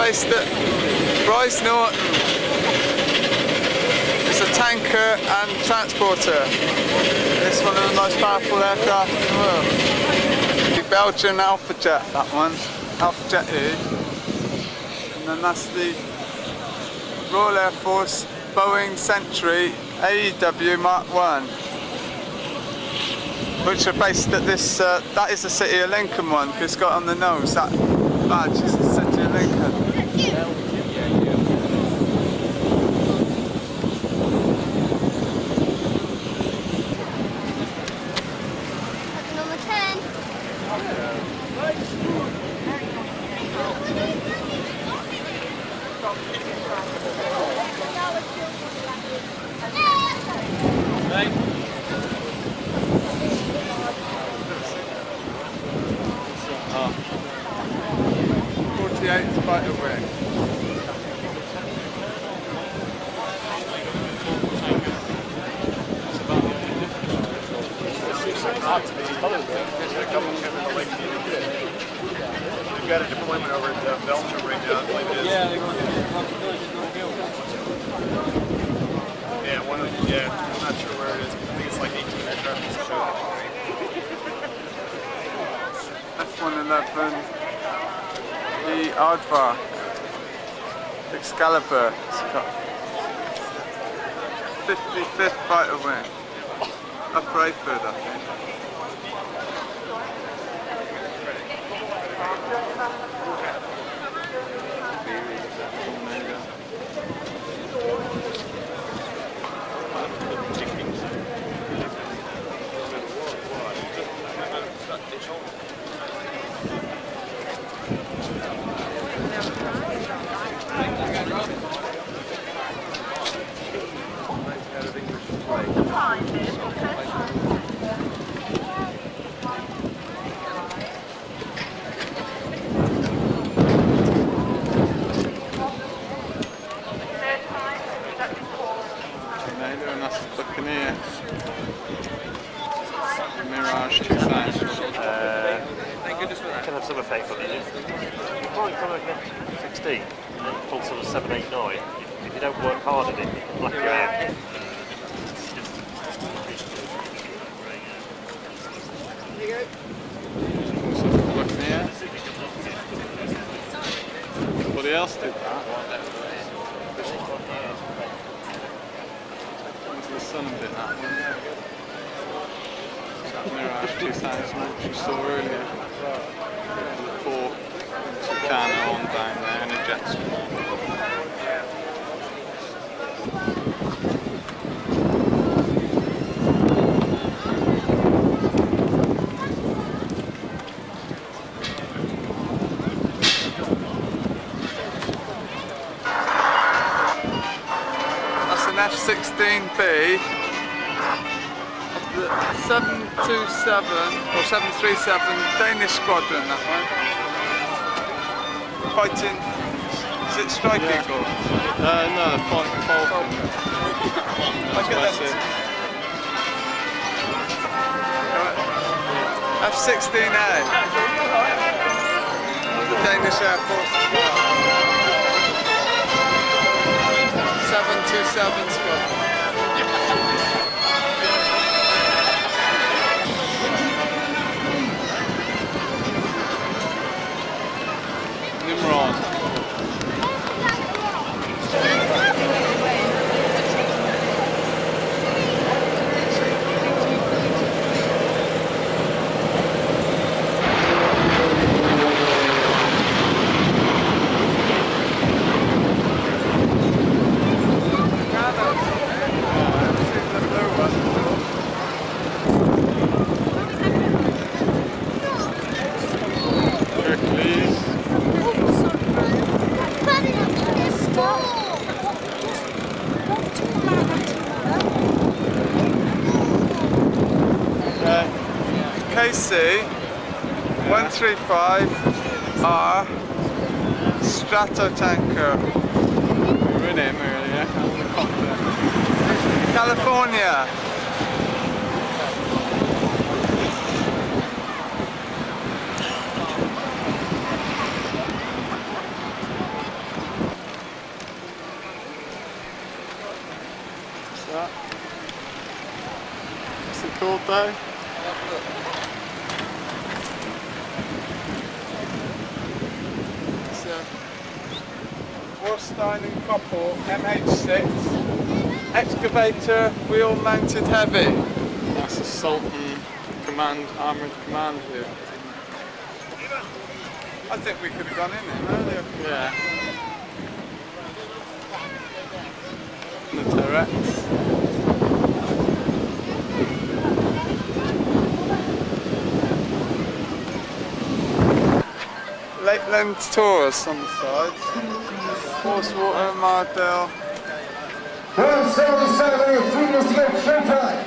based at Bryce Norton. It's a tanker and transporter. It's one of the most powerful aircraft in the world. The Belgian Alpha Jet, that one. Alpha Jet E. And then that's the Royal Air Force Boeing Century AEW Mark 1. Which are based at this, that is the City of Lincoln one, because it's got on the nose, that badge is the City of Lincoln. Number 10. Right away. We've got a deployment over at Belgium right now. Yeah, they're going to yeah, one of them, yeah, I'm not sure where it is. I think it's like 18 aircraft. F-111. The Aardvark, Excalibur, it's got 55th Fighter Wing, Upper Ayford, I think. Mirage 2000. Can have some effect on it. You might come over 16 and pull sort of 7, 8, 9. If you don't work hard at it, you can black you out. Looking here. Somebody else did that. Into the sun did that one. Mirage 2000, which you saw earlier. The port, Tucano on down there in a jet ski. That's an F-16B. 727 or 737 Danish squadron, that one. Fighting, is it Strike Eagle? No, Falcon. That's what I said. F-16A. The Danish Air Force as well. 727 squadron. Nimrod. KC 135R Stratotanker. We were in him earlier. California. that. What's it called though? It's a Warstein and Koppel MH6 excavator wheel mounted heavy. That's a Sultan command, armoured command here. I think we could have gone in it earlier. Yeah. The turrets. Lakeland Tours on the side. Horsewater, Mardale. 177, 3 minutes to go, showtime.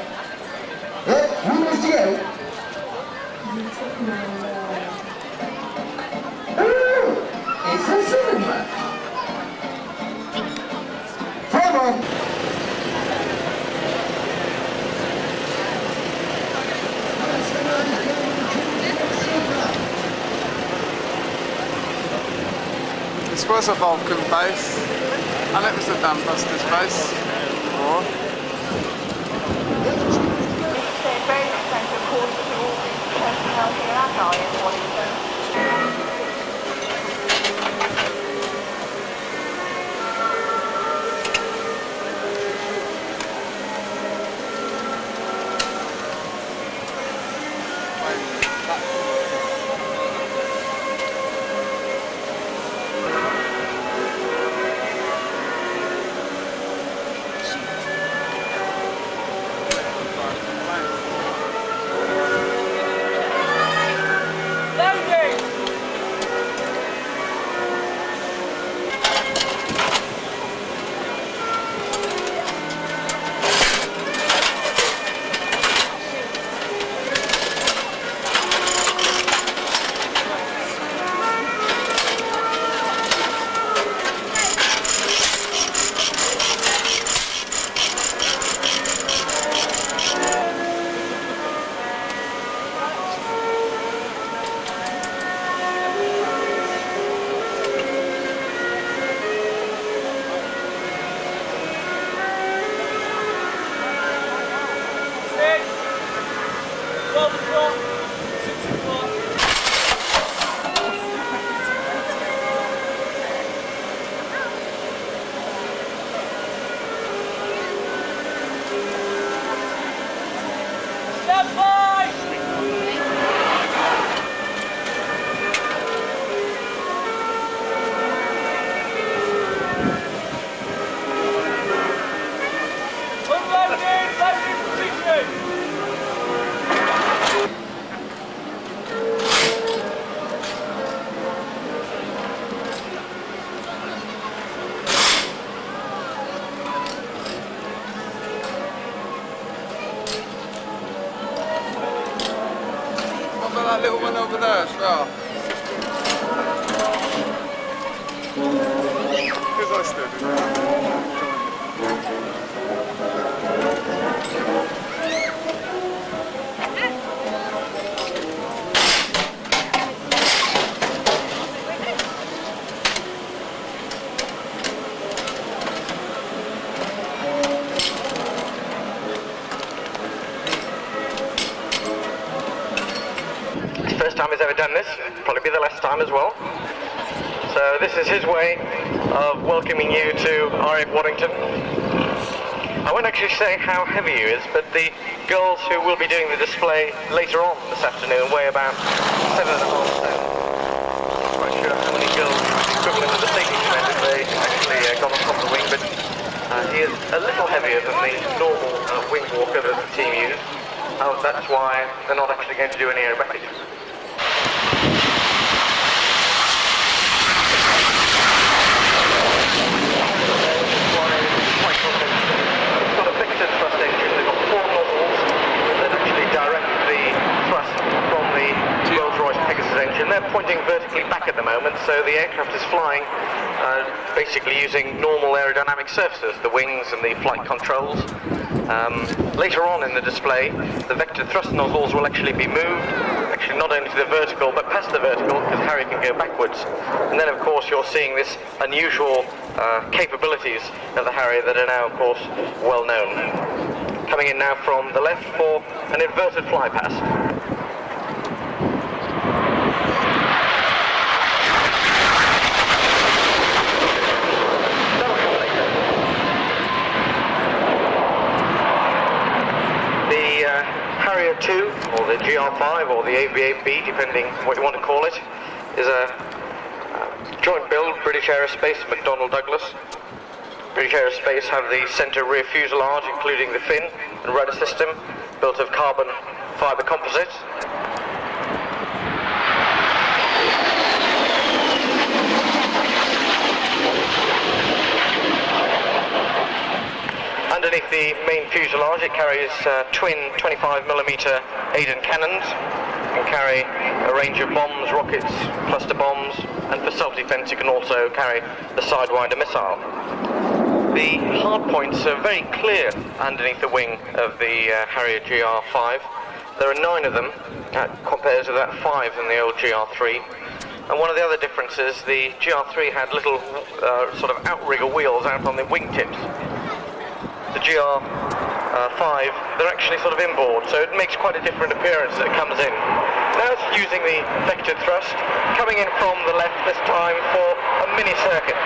Yeah, 3 minutes to go. It's a cinema. Come on. This was a Vulcan base, and it was a Dambusters base before. Very expensive course to all the personnel here at RAF Waddington. That little one over there as well. Because I stood in there. First time he's ever done this, probably be the last time as well. So this is his way of welcoming you to RAF Waddington. I won't actually say how heavy he is, but the girls who will be doing the display later on this afternoon weigh about 7.5 stone. I'm not quite sure how many girls the equivalent of the safety men if they actually gone on top of the wing, but he is a little heavier than the normal wing walker that the team use. That's why they're not actually going to do any aerobatics. They're pointing vertically back at the moment, so the aircraft is flying basically using normal aerodynamic surfaces, the wings and the flight controls. Later on in the display, the vector thrust nozzles will actually be moved, actually not only to the vertical but past the vertical, because Harrier can go backwards. And then of course you're seeing this unusual capabilities of the Harrier that are now of course well known. Coming in now from the left for an inverted fly pass. Harrier 2, or the GR5, or the AVAB, depending what you want to call it, is a joint build, British Aerospace, McDonnell Douglas. British Aerospace have the centre rear fuselage, including the fin and rudder system, built of carbon fibre composite. Underneath the main fuselage it carries twin 25mm Aden cannons, can carry a range of bombs, rockets, cluster bombs, and for self-defense it can also carry the Sidewinder missile. The hard points are very clear underneath the wing of the Harrier GR5. There are 9 of them, compared to that 5 in the old GR3. And one of the other differences, the GR3 had little sort of outrigger wheels out on the wingtips. The GR5, they're actually sort of inboard, so it makes quite a different appearance that it comes in. Now it's using the vectored thrust, coming in from the left this time for a mini circuit.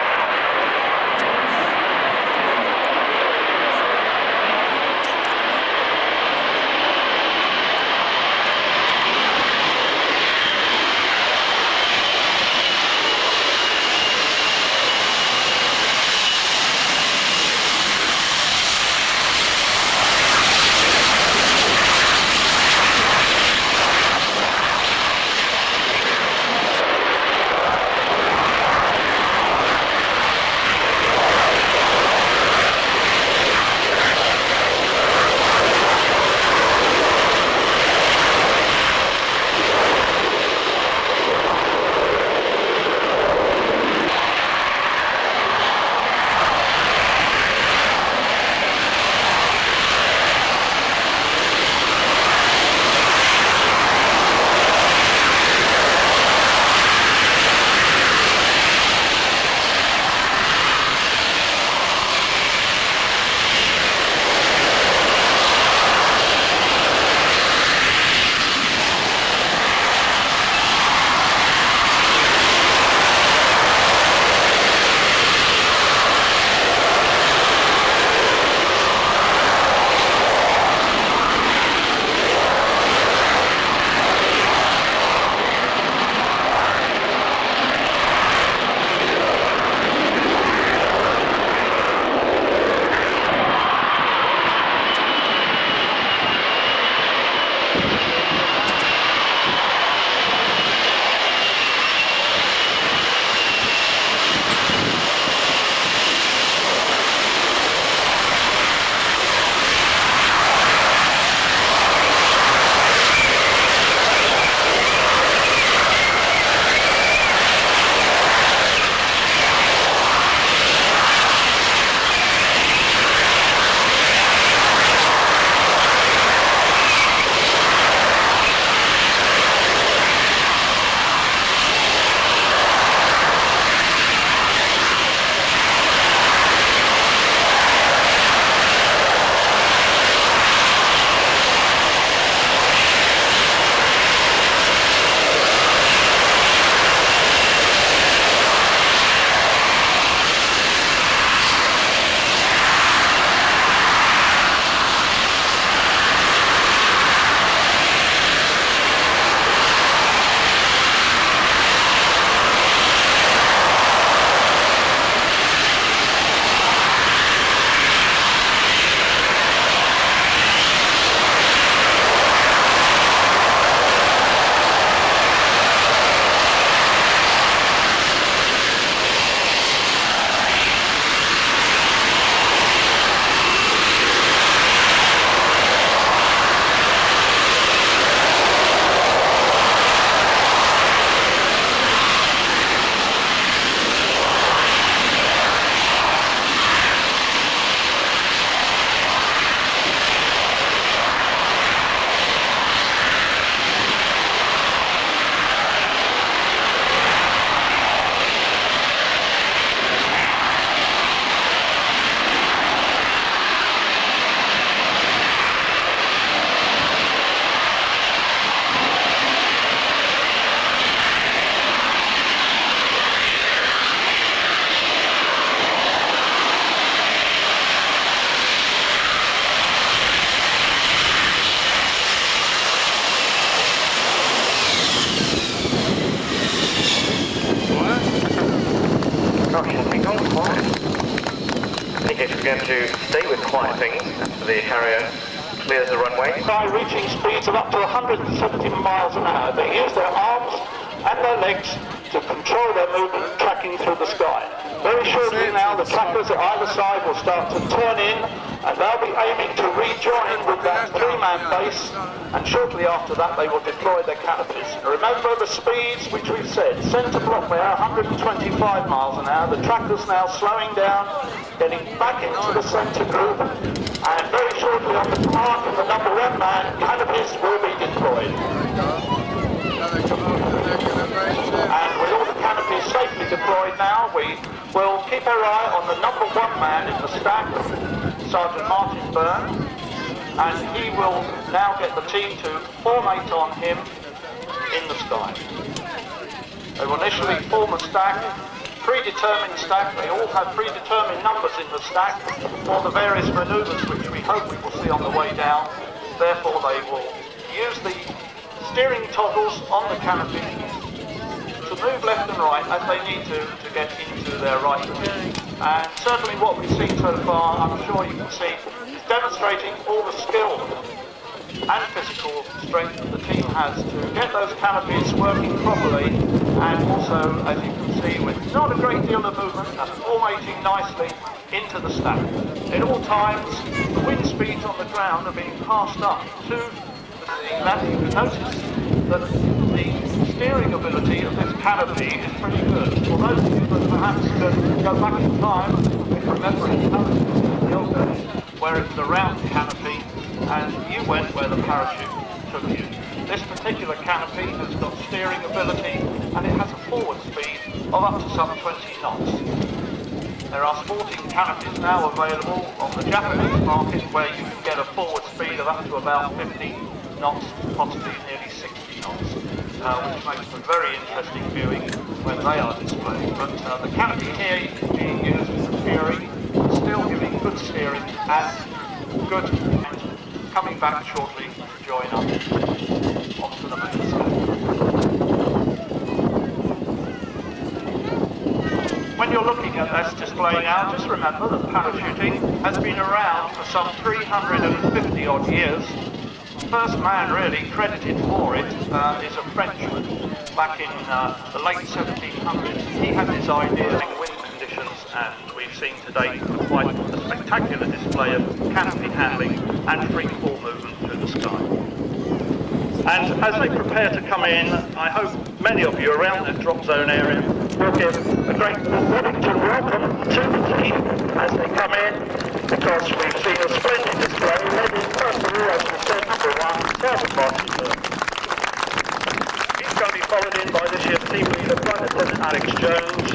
quiet things after the Harrier clears the runway. By reaching speeds of up to 170 miles an hour, they use their arms and their legs to control their movement, tracking through the sky. Very shortly now, the trackers at either side will start to turn in, and they'll be aiming to rejoin with that three-man base, and shortly after that they will deploy their canopies. Remember the speeds which we've said, centre block there 125 miles an hour, the trackers now slowing down, getting back into the centre group, and very shortly on the command of the number one man, canopies will be deployed. And with all the canopies safely deployed now, we will keep our eye on the number one man in the stack, Sergeant Martin Byrne, and he will now get the team to formate on him in the sky. They will initially form a stack, predetermined stack. They all have predetermined numbers in the stack for the various manoeuvres which we hope we will see on the way down. Therefore they will use the steering toggles on the canopy to move left and right as they need to get into their right position. And certainly what we've seen so far, I'm sure you can see, is demonstrating all the skill and physical strength that the team has to get those canopies working properly, and also, as you can see, with not a great deal of movement, formating nicely into the stack. At all times, the wind speeds on the ground are being passed up to the left. You can notice that the steering ability of this canopy is pretty good. For those of you that perhaps can go back in time and remember in the old days where it was a round canopy and you went where the parachute took you. This particular canopy has got steering ability and it has a forward speed of up to some 20 knots. There are sporting canopies now available on the Japanese market where you can get a forward speed of up to about 50 knots, possibly nearly 60 knots, which makes for very interesting viewing when they are displayed. But the canopy here being used for steering, still giving good steering and good and coming back shortly to join up onto the main stage. When you're looking at this display now, just remember that parachuting has been around for some 350 odd years. The first man really credited for it is a Frenchman back in the late 1700s. He had this idea of wind conditions, and we've seen today quite a spectacular display of canopy handling and free fall movement through the sky. And as they prepare to come in, I hope many of you around the drop zone area will give a great Waddington welcome to the team as they come in, because we've seen a splendid display led in first of all, as we said, number one, Sergeant Martin Byrne. He's going to be followed in by this year's team leader, Flight Lieutenant Alex Jones,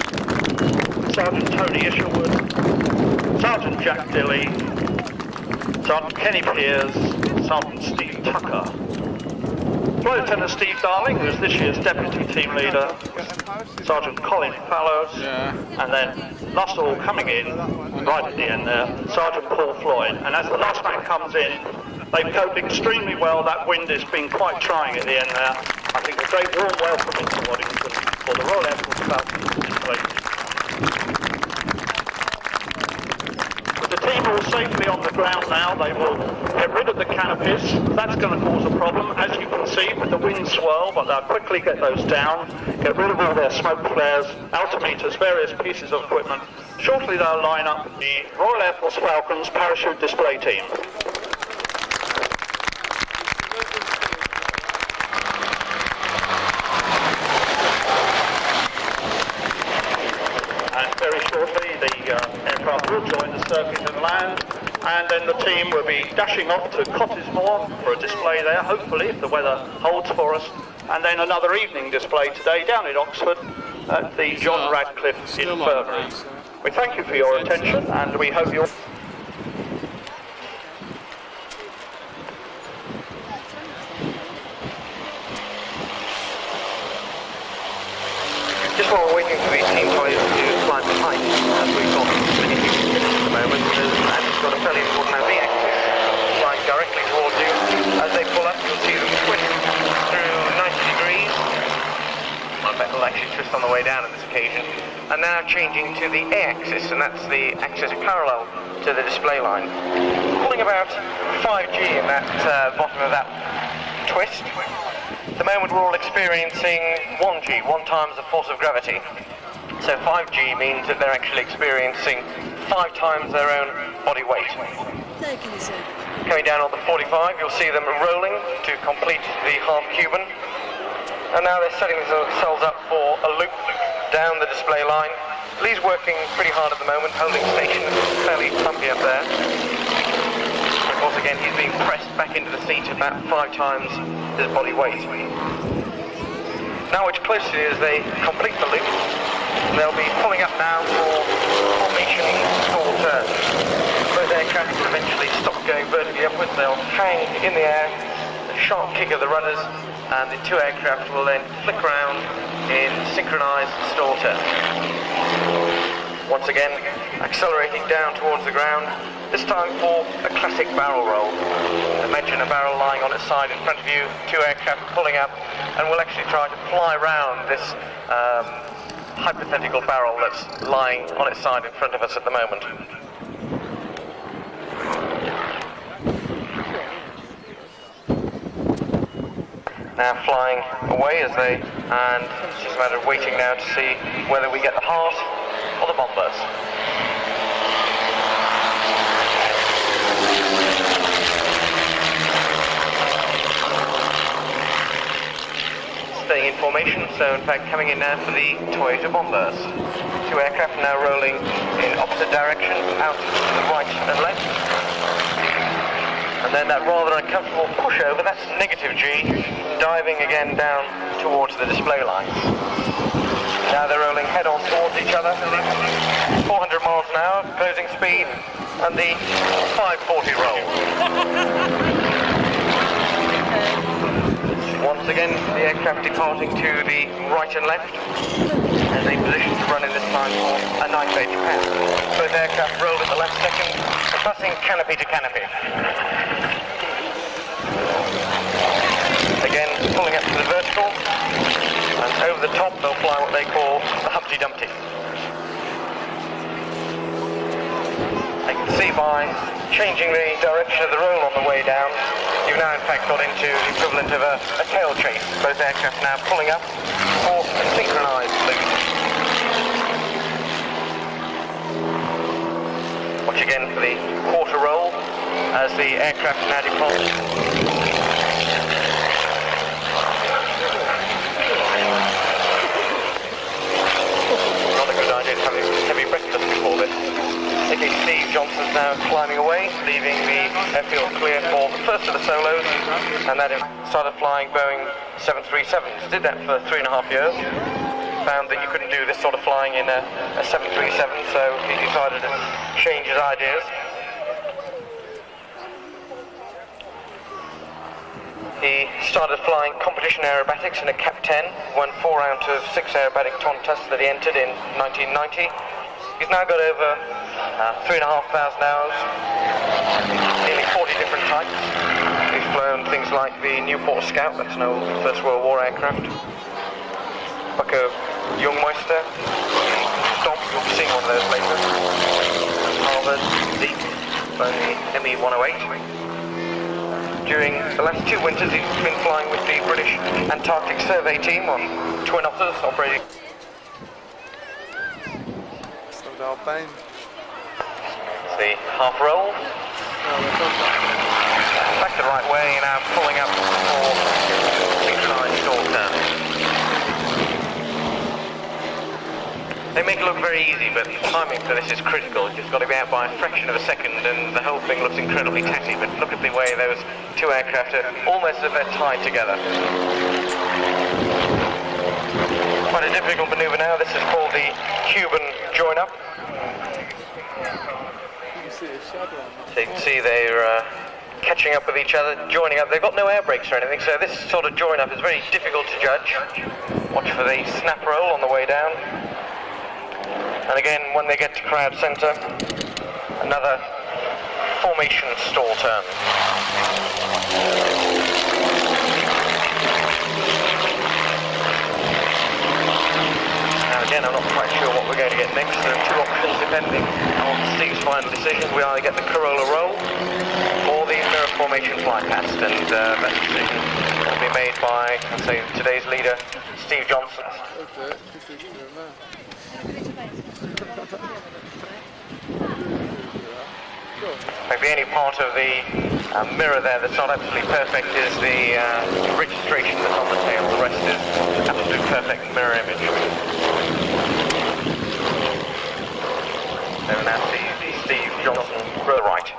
Sergeant Tony Isherwood, Sergeant Jack Dilley, Sergeant Kenny Pears, Sergeant Steve Tucker. Flight Lieutenant Steve Darling, who is this year's Deputy Team Leader, Sergeant Colin Fallows, and then last of all coming in, right at the end there, Sergeant Paul Floyd. And as the last man comes in, they've coped extremely well. That wind has been quite trying at the end there. I think a great warm welcome into Waddington for the Royal Air Force Falcons display. The team are all safely on the ground now. They will get rid of the canopies. That's going to cause a problem, as you can see, with the wind swirl, but they'll quickly get those down, get rid of all their smoke flares, altimeters, various pieces of equipment. Shortly they'll line up the Royal Air Force Falcons parachute display team. And very shortly the aircraft will join the circuit and land, and then the team will be dashing off to Cottesmore for a display there, hopefully, if the weather holds for us, and then another evening display today down in Oxford at the John Radcliffe Infirmary. We thank you for your attention, and we hope you'll... Just while we're waiting for the team tries to climb the height, as we've got many people at the moment, and it's got a fairly important V-axis flying directly towards you. As they pull up, you'll see them twist through 90 degrees. will actually twist on the way down on this occasion. And now changing to the A-axis, and that's the axis parallel to the display line. Pulling about 5G in that bottom of that twist. At the moment we're all experiencing 1G, 1 times the force of gravity. So 5G means that they're actually experiencing 5 times their own body weight. Coming down on the 45, you'll see them rolling to complete the half Cuban. And now they're setting themselves up for a loop down the display line. Lee's working pretty hard at the moment, holding station, fairly bumpy up there. Of course, again, he's being pressed back into the seat about 5 times his body weight. Now which closely as they complete the loop, they'll be pulling up now for formation stall turn. Both aircraft will eventually stop going vertically upwards, they'll hang in the air, a sharp kick of the rudders, and the 2 aircraft will then flick around in synchronized stall turn. Once again, accelerating down towards the ground, this time for a classic barrel roll. Imagine a barrel lying on its side in front of you, 2 aircraft pulling up, and we'll actually try to fly around this hypothetical barrel that's lying on its side in front of us at the moment. Now flying away and it's just a matter of waiting now to see whether we get the heart or the bombers. Staying in formation, so in fact coming in now for the Toyota bombers. 2 aircraft now rolling in opposite direction, out to the right and left. And then that rather uncomfortable pushover, that's negative G, diving again down towards the display line. Now they're rolling head on towards each other, 400 miles an hour, closing speed, and the 540 roll. Once again, the aircraft departing to the right and left, and in position to run in this time for a 9-bay Japan. Both aircraft roll at the last second, passing canopy to canopy. Again, pulling up to the vertical, and over the top they'll fly what they call the Humpty Dumpty. I can see by changing the direction of the roll on the way down, you've now in fact got into the equivalent of a tail chase. Both aircraft now pulling up for a synchronized loop. Watch again for the quarter roll as the aircraft now depart. Not a good idea to have a heavy breakfast before this. Okay, Steve Johnson's now climbing away, leaving the airfield clear for the first of the solos, and that started flying Boeing 737s. Did that for 3.5 years. Found that you couldn't do this sort of flying in a 737, so he decided to change his ideas. He started flying competition aerobatics in a Cap 10, won 4 out of 6 aerobatic contests that he entered in 1990. He's now got over 3,500 hours, nearly 40 different types. He's flown things like the Newport Scout, that's an old First World War aircraft. Bucko Youngmeister, Stomp, you'll be seeing one of those later. Harvard, Zeke, flown the ME-108. During the last 2 winters, he's been flying with the British Antarctic Survey Team on Twin Otters, operating. It's the half roll. Back the right way, now pulling up for synchronized stall turn. They make it look very easy, but the timing for this is critical. It's just got to be out by a fraction of a second, and the whole thing looks incredibly tatty. But look at the way those 2 aircraft are almost as if they're tied together. Quite a difficult manoeuvre now. This is called the Cuban join-up. So you can see they're catching up with each other, joining up. They've got no air brakes or anything, so this sort of join-up is very difficult to judge. Watch for the snap roll on the way down. And again, when they get to crowd center, another formation stall turn. again, I'm not quite sure what we're going to get next. There are two options depending on Steve's final decision. We either get the Corolla roll or the mirror formation fly past, and that decision will be made by, I'd say, today's leader, Steve Johnson. Maybe any part of the mirror there that's not absolutely perfect is the registration that's on the tail. The rest is absolute perfect mirror image. So now see Steve Johnson to the right.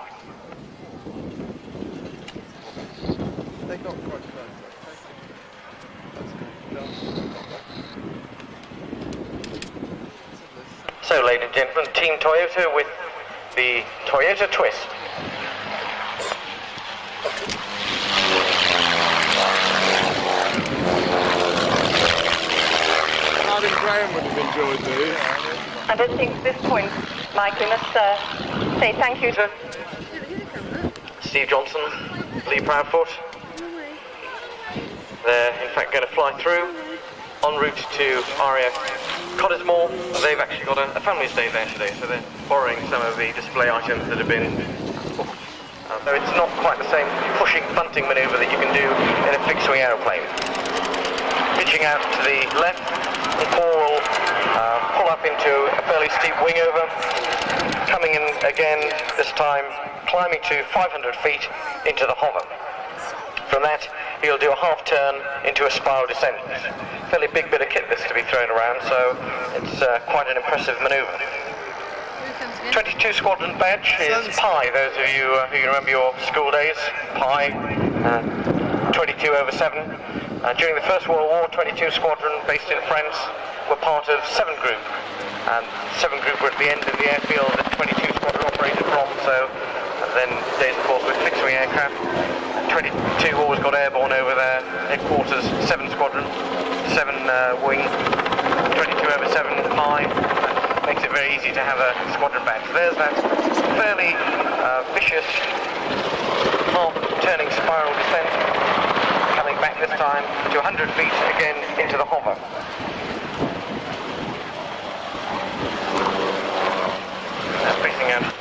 They got quite close. So, ladies and gentlemen, Team Toyota with the Toyota Twist. Martin Graham would have enjoyed these. And I think at this point, Mike, we must say thank you to Steve Johnson, Lee Proudfoot. They're in fact going to fly through en route to RAF Cottesmore. They've actually got a family's day there today, so they're borrowing some of the display items that have been booked. So it's not quite the same pushing bunting manoeuvre that you can do in a fixed-wing aeroplane. Pitching out to the left, and Paul will pull up into a fairly steep wing over, coming in again, this time climbing to 500 feet into the hover. From that, he'll do a half turn into a spiral descent. Fairly big bit of kit this to be thrown around, so it's quite an impressive manoeuvre. 22 Squadron badge is Pi, those of you who remember your school days. Pi, 22/7. During the First World War, 22 Squadron, based in France, were part of 7 Group. And 7 Group were at the end of the airfield that 22 Squadron operated from, so then days, of course, with fixed-wing aircraft. 22 always got airborne over their headquarters, 7 Squadron, 7 wing, 22/7 Pi. Makes it very easy to have a squadron badge. So there's that fairly vicious half-turning spiral descent, coming back this time to 100 feet again into the hover. Now facing out.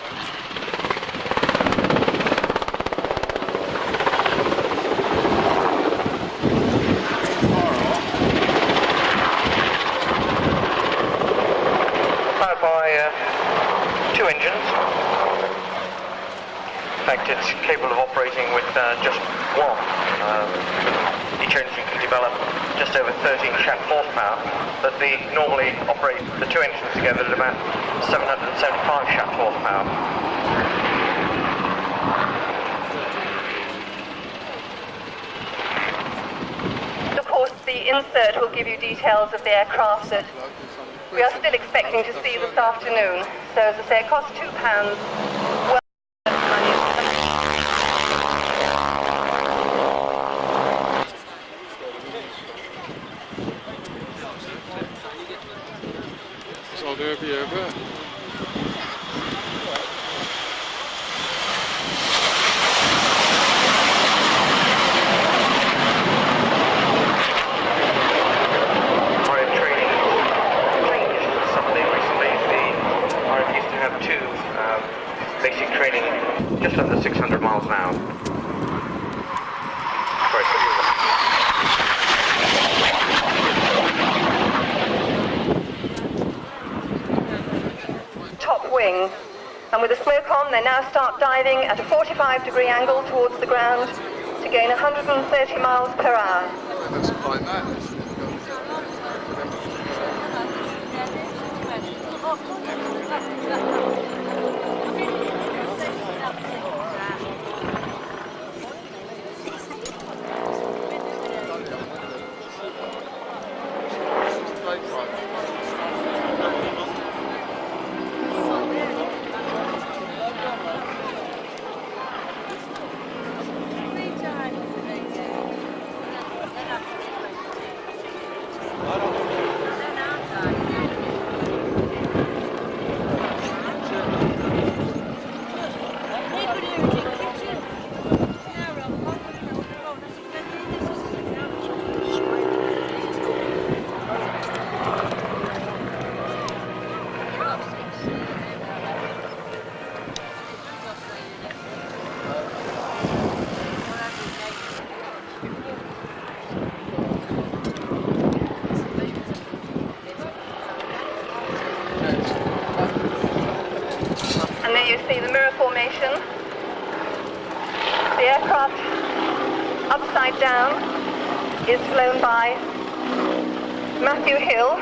Two engines. In fact, it's capable of operating with just one. Each engine can develop just over 13 shaft horsepower, but they normally operate the two engines together at about 775 shaft horsepower. Of course, the insert will give you details of the aircraft that we are still expecting to see this afternoon. So, as I say, it costs £2. Well, Zal er weer hebben. Basic training just under 600 miles an hour. top wing. And with the smoke on, they now start diving at a 45-degree angle towards the ground to gain 130 miles per hour. Looks like that. aircraft upside down is flown by Matthew Hill,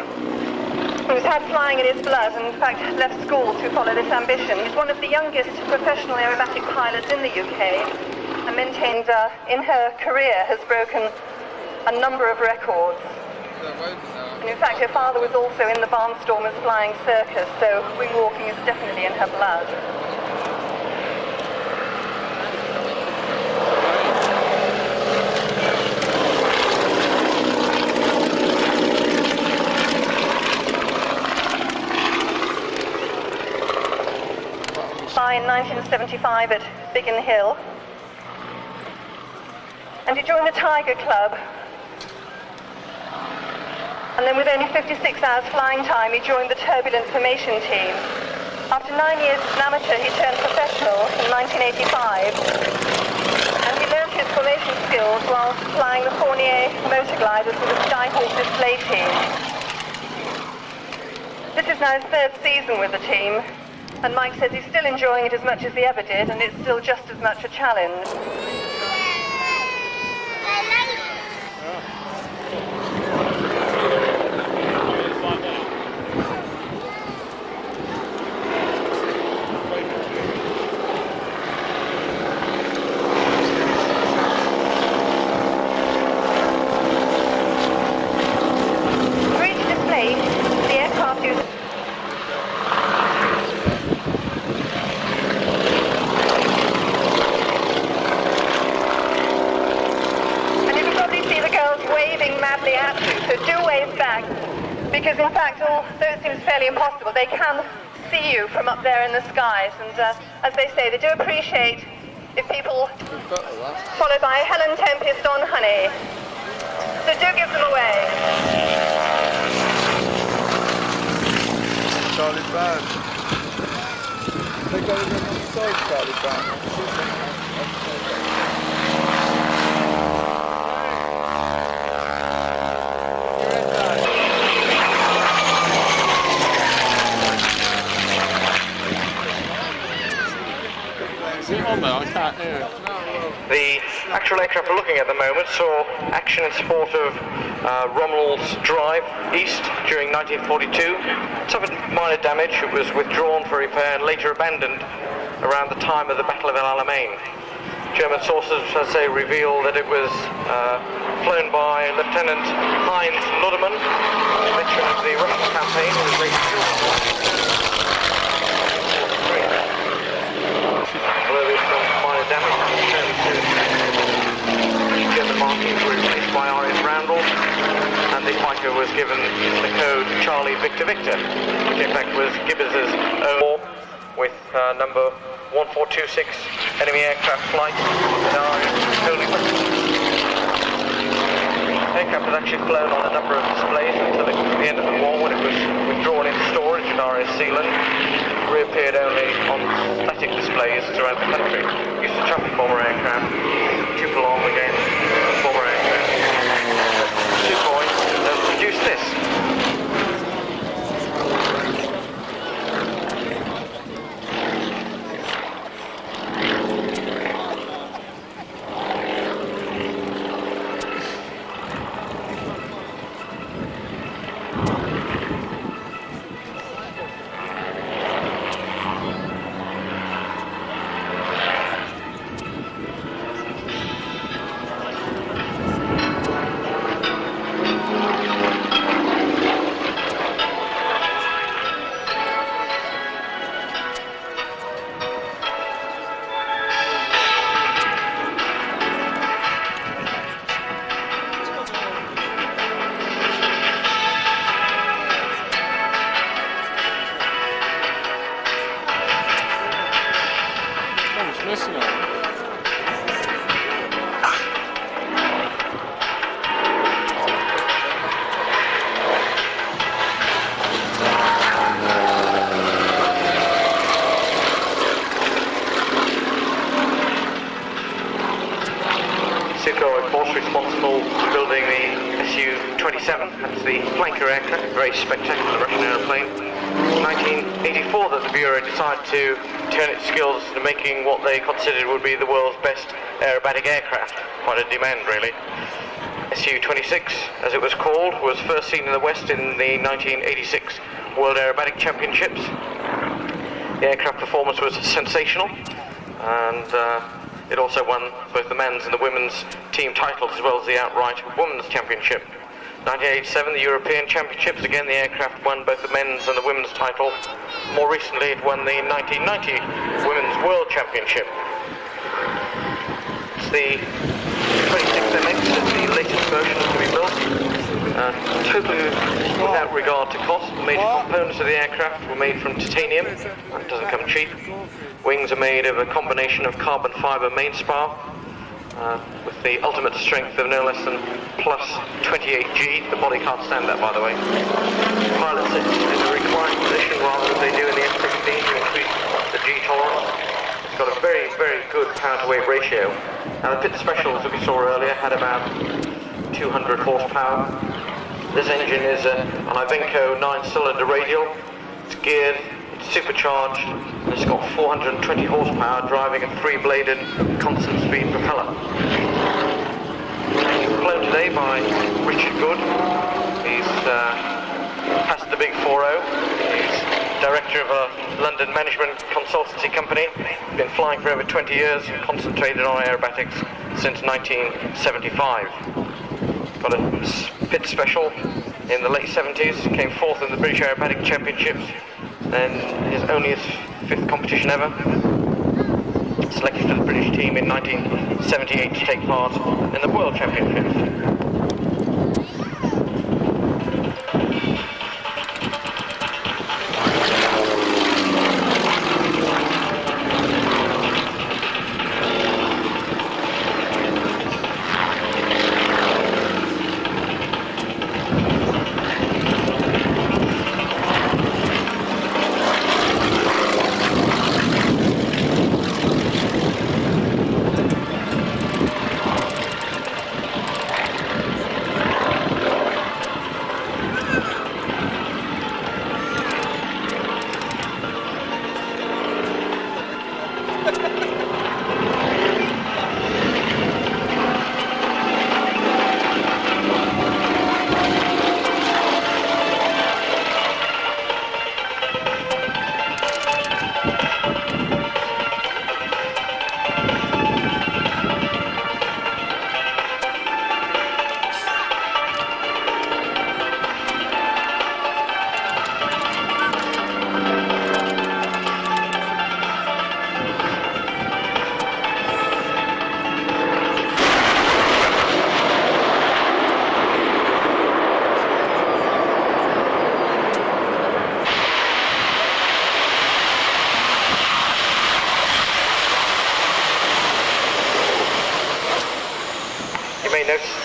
who's had flying in his blood and in fact left school to follow this ambition. He's one of the youngest professional aerobatic pilots in the UK and maintained in her career has broken a number of records. And in fact her father was also in the Barnstormers Flying Circus, so wing walking is definitely in her blood. In 1975 at Biggin Hill, and he joined the Tiger Club, and then with only 56 hours flying time he joined the turbulent formation team. After 9 years as an amateur he turned professional in 1985, and he learned his formation skills whilst flying the Fournier motor gliders with the Skyhawk display team. This is now his third season with the team, and Mike says he's still enjoying it as much as he ever did, and it's still just as much a challenge. For each display, the aircraft uses madly at you, so do wave back, because in fact, although it seems fairly impossible, they can see you from up there in the skies, and as they say, they do appreciate if people followed by Helen Tempest on Honey, so do give them away. Charlie Brown. They got it on the side, Charlie Brown. The actual aircraft we're looking at the moment saw action in support of Rommel's drive east during 1942. It suffered minor damage. It was withdrawn for repair and later abandoned around the time of the Battle of El Alamein. German sources, as I say, reveal that it was flown by Lieutenant Heinz Ludemann, a veteran of the Russian campaign who was later killed. Although there was some minor damage, German markings were replaced by RAF Randall, and the fighter was given the code Charlie Victor Victor, which in fact was Gibbs's own, with number 1426 enemy aircraft flight in our Holy Weapon. The aircraft was actually flown on a number of displays until the end of the war, when it was withdrawn into storage in RAF Sealand. Reappeared only on static displays throughout the country. Used a traffic bomber aircraft, Tupolong again, bomber aircraft. Sukhoi produced this. Responsible for building the Su-27. That's the flanker aircraft, a very spectacular Russian aeroplane. 1984 that the Bureau decided to turn its skills to making what they considered would be the world's best aerobatic aircraft. Quite a demand, really. Su-26, as it was called, was first seen in the West in the 1986 World Aerobatic Championships. The aircraft performance was sensational, and it also won both the men's and the women's team titles, as well as the outright women's championship. 1987, the European Championships, again the aircraft won both the men's and the women's title. More recently, it won the 1990 Women's World Championship. It's the 26MX, it's the latest version to be built. Totally without regard to cost. The major components of the aircraft were made from titanium. That doesn't come cheap. Wings are made of a combination of carbon fibre mainspar with the ultimate strength of no less than plus 28G. The body can't stand that, by the way. Pilot sits in a reclined position rather than they do in the F-16 to increase the G tolerance. It's got a very, very good power-to-weight ratio. Now, the pit specials that we saw earlier had about 200 horsepower. This engine is an Iveco 9-cylinder radial. It's geared, it's supercharged, and it's got 420 horsepower driving a 3-bladed constant speed propeller. Flown today by Richard Good. He's passed the big 4-0. He's director of a London management consultancy company. Been flying for over 20 years and concentrated on aerobatics since 1975. Got a pit special in the late 70s, came fourth in the British Aerobatic Championships, and only his 5th competition ever. Selected for the British team in 1978 to take part in the World Championships.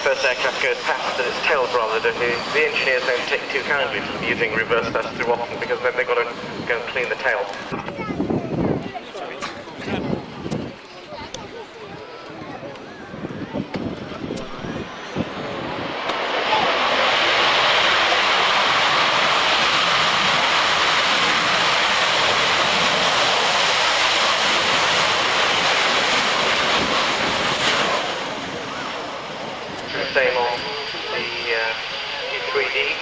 First aircraft goes past and its tail's rather dirty. The engineers don't take too kindly to using reverse thrust too often, because then they've got to go and clean the tail. Same on the E3D.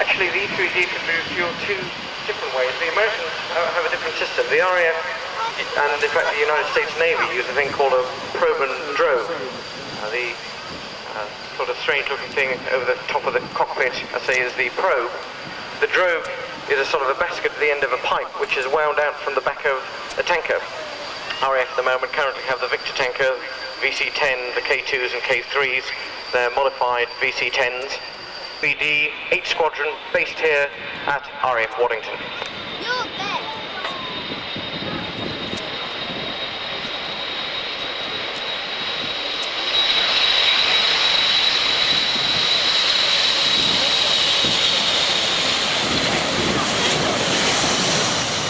Actually, the E3D can move fuel two different ways. The Americans have a different system. The RAF and, in fact, the United States Navy use a thing called a probe and drogue. The sort of strange-looking thing over the top of the cockpit, I say, is the probe. The drogue is a sort of a basket at the end of a pipe, which is wound out from the back of a tanker. RAF at the moment currently have the Victor tanker, VC-10, the K2s and K3s. They're modified VC-10s. BD 8 Squadron based here at RAF Waddington. You're there.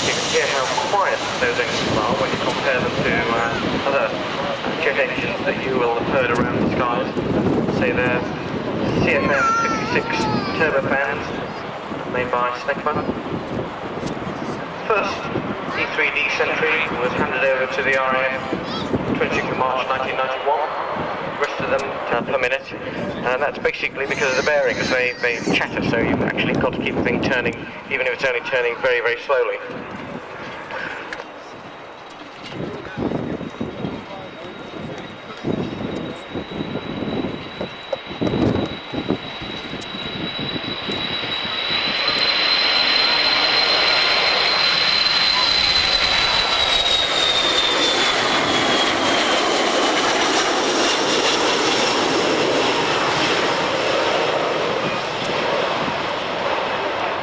You can hear how quiet those engines are when you compare them to other jet engines that you will have heard around the skies. Say they're CFM 56 turbofans made by Snecma. first E3D Sentry was handed over to the RAF 26th of March 1991. The rest of them per minute, and that's basically because of the bearings. They chatter, so you've actually got to keep the thing turning, even if it's only turning very, very slowly.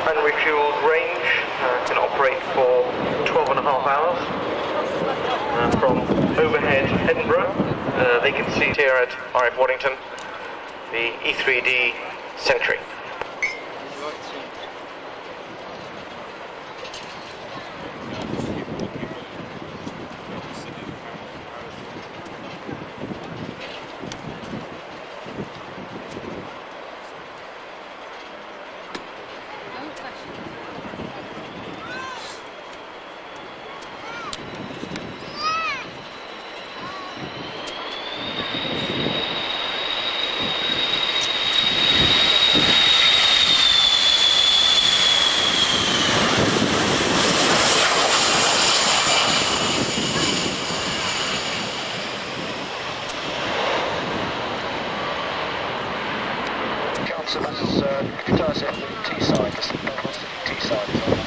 Unrefueled range can operate for 12.5 hours from overhead Edinburgh. They can see it here at RAF Waddington, the E3D Sentry. So that's could you tell us if the T-side, the T-side is on?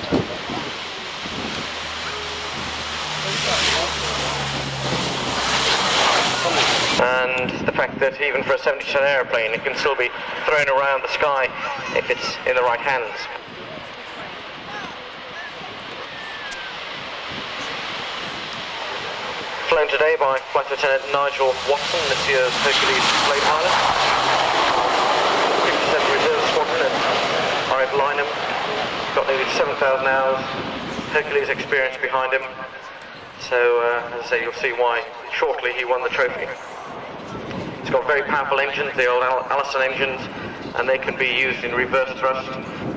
And the fact that even for a 70-ton aeroplane it can still be thrown around the sky if it's in the right hands. Flown today by Flight Lieutenant Nigel Watson, this year's Hercules display pilot. Reserve Squadron at RAF Lynham, got nearly 7,000 hours Hercules experience behind him, so as I say, you'll see why shortly he won the trophy. It's got very powerful engines, the old Allison engines, and they can be used in reverse thrust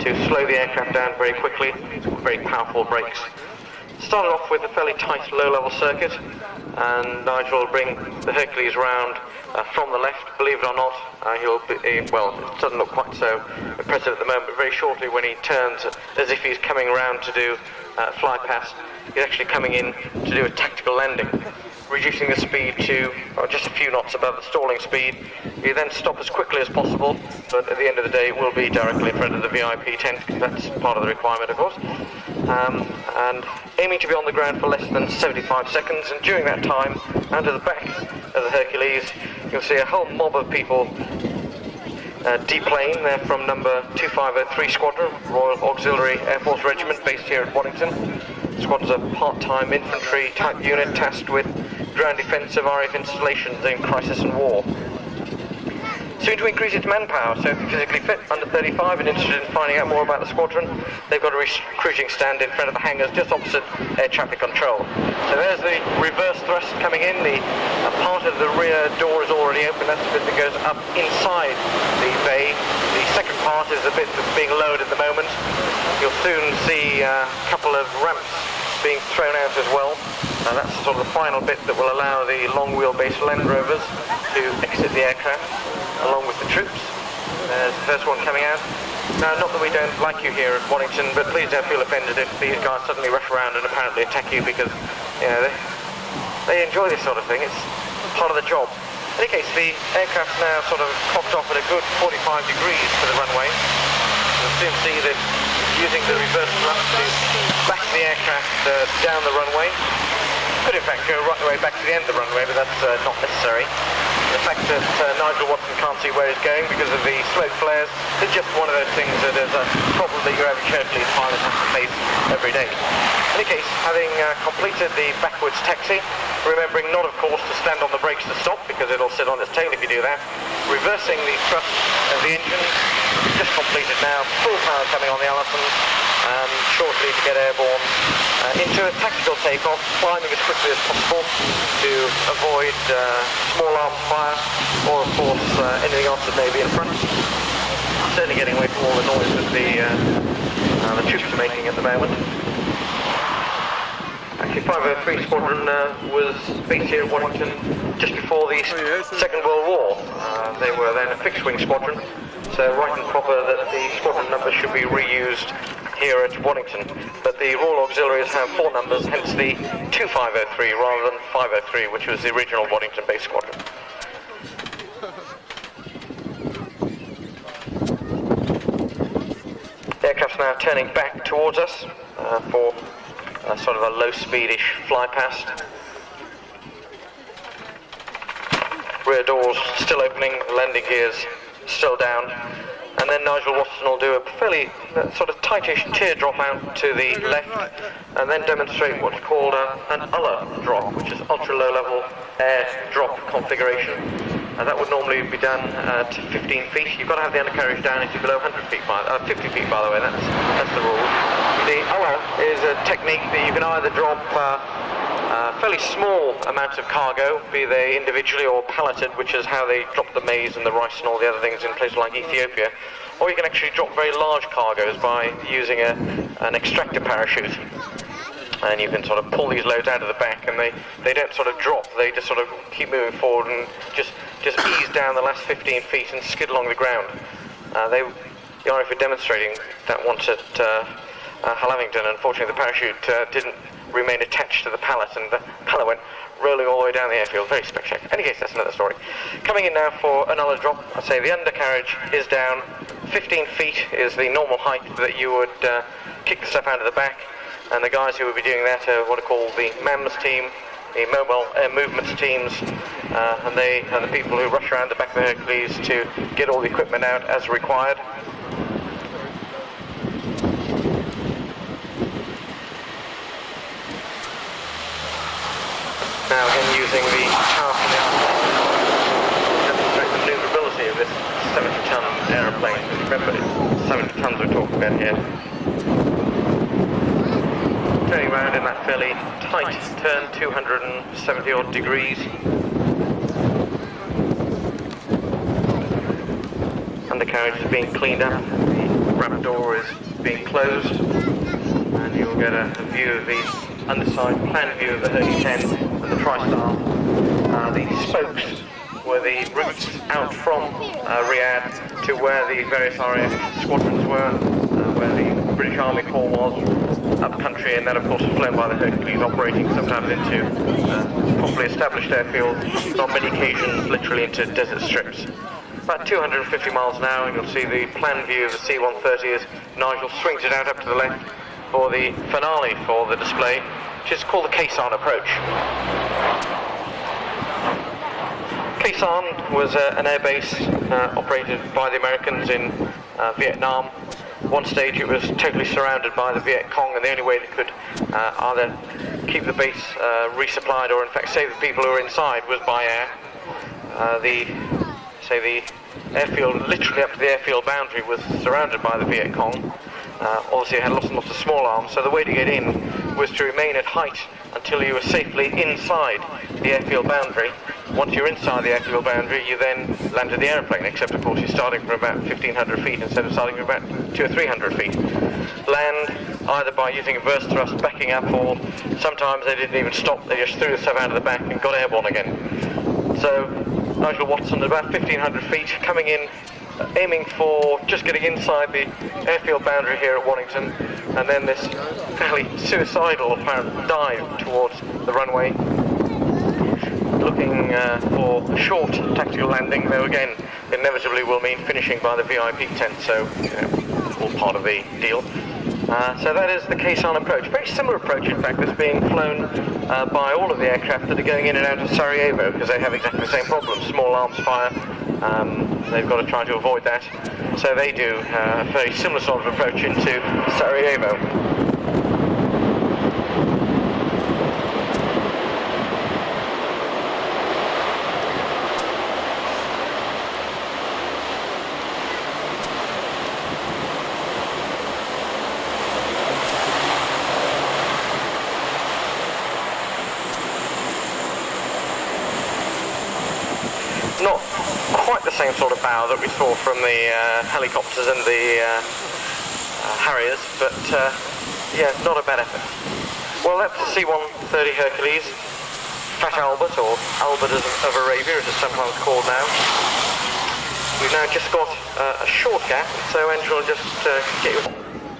to slow the aircraft down very quickly. It's got very powerful brakes. Started off with a fairly tight low-level circuit, and Nigel will bring the Hercules round from the left. Believe it or not, he'll be, well, it doesn't look quite so impressive at the moment, but very shortly when he turns as if he's coming around to do fly past, he's actually coming in to do a tactical landing, reducing the speed to just a few knots above the stalling speed. You then stop as quickly as possible, but at the end of the day it will be directly in front of the VIP tent, because that's part of the requirement, of course. And aiming to be on the ground for less than 75 seconds, and during that time, under the back of the Hercules, you'll see a whole mob of people deplane. They're from number 2503 Squadron, Royal Auxiliary Air Force Regiment, based here at Waddington. The squadron's a part-time infantry type unit tasked with ground defence of RAF installations in crisis and war. Soon to increase its manpower, so if you're physically fit, under 35 and interested in finding out more about the squadron, they've got a recruiting stand in front of the hangars just opposite air traffic control. So there's the reverse thrust coming in. The part of the rear door is already open. That's the bit that goes up inside the bay. The second part is the bit that's being lowered at the moment. You'll soon see a couple of ramps being thrown out as well. That's sort of the final bit that will allow the long wheelbase Land Rovers to exit the aircraft along with the troops. There's the first one coming out. Now, not that we don't like you here at Waddington, but please don't feel offended if these guys suddenly rush around and apparently attack you, because you know they enjoy this sort of thing. It's part of the job. In any case, the aircraft's now sort of cocked off at a good 45 degrees to the runway. You'll soon see that using the reverse thrust to back the aircraft down the runway. Could in fact go right the way back to the end of the runway, but that's not necessary. The fact that Nigel Watson can't see where he's going because of the slope flares is just one of those things that is a problem that your average Hercules pilot has to face every day. In any case, having completed the backwards taxi, remembering not of course to stand on the brakes to stop, because it'll sit on its tail if you do that, reversing the thrust of the engine, just completed now, full power coming on the Allisons, and shortly to get airborne into a tactical takeoff, climbing as quickly as possible to avoid small arms fire, or of course anything else that may be in front. Certainly getting away from all the noise that the troops are making at the moment. Actually, 503 Squadron was based here at Waddington just before the Second World War. They were then a fixed-wing squadron, so right and proper that the squadron number should be reused here at Waddington. But the Royal Auxiliaries have 4 numbers, hence the 2503 rather than 503, which was the original Waddington-based squadron. The aircraft's now turning back towards us for sort of a low-speedish fly past. Rear doors still opening, landing gears still down, and then Nigel Watson will do a fairly sort of tightish teardrop out to the left, and then demonstrate what's called an ULA drop, which is ultra-low level air drop configuration. And that would normally be done to 15 feet. You've got to have the undercarriage down into below 100 feet, 50 feet by the way, that's the rule. The ULA is a technique that you can either drop fairly small amounts of cargo, be they individually or palleted, which is how they drop the maize and the rice and all the other things in places like Ethiopia, or you can actually drop very large cargoes by using an extractor parachute. And you can sort of pull these loads out of the back, and they don't sort of drop, they just sort of keep moving forward and just ease down the last 15 feet and skid along the ground. The RAF were demonstrating that once at Hull Avington. Unfortunately, the parachute didn't remain attached to the pallet, and the pallet went rolling all the way down the airfield. Very spectacular. In any case, that's another story. Coming in now for another drop. I say the undercarriage is down. 15 feet is the normal height that you would kick the stuff out of the back. And the guys who will be doing that are what are called the MAMS team, the Mobile Air Movements teams, and they are the people who rush around the back of the Hercules to get all the equipment out as required. Now again using the power from the airplane to demonstrate the maneuverability of this 70-ton aeroplane. Remember, it's 70 tons we're talking about here. Turning around in that fairly tight turn, 270 odd degrees. Undercarriage is being cleaned up, the ramp door is being closed, and you'll get a view of the underside, plan view of the Hercules 10 and the TriStar. The spokes were the routes out from Riyadh to where the various RAF squadrons were, where the British Army Corps was, up country, and then of course flown by the Hercules, operating sometimes into properly established airfields, on many occasions literally into desert strips. About 250 miles an hour, and you'll see the plan view of the C-130 as Nigel swings it out up to the left for the finale for the display, which is called the Khe approach. Khe was an airbase operated by the Americans in Vietnam. One stage it was totally surrounded by the Viet Cong, and the only way they could either keep the base resupplied or in fact save the people who were inside was by air. The airfield, literally up to the airfield boundary, was surrounded by the Viet Cong. Obviously it had lots and lots of small arms, so the way to get in was to remain at height until you were safely inside the airfield boundary. Once you're inside the airfield boundary, you then landed the aeroplane, except of course you're starting from about 1,500 feet instead of starting from about 200 or 300 feet. Land either by using a burst thrust, backing up, or sometimes they didn't even stop, they just threw the stuff out of the back and got airborne again. So Nigel Watson at about 1,500 feet, coming in, aiming for just getting inside the airfield boundary here at Waddington, and then this fairly suicidal apparent dive towards the runway, looking for a short tactical landing, though again inevitably will mean finishing by the VIP tent, so all part of the deal. So that is the Khe approach. Very similar approach, in fact, that's being flown by all of the aircraft that are going in and out of Sarajevo, because they have exactly the same problem. Small arms fire, they've got to try to avoid that. So they do a very similar sort of approach into Sarajevo. Not quite the same sort of bow that we saw from the helicopters and the Harriers, but yeah, not a bad effort. Well, that's the C-130 Hercules, Fat Albert, or Albert of Arabia, as it's sometimes called now. We've now just got a short gap, so Andrew will just get you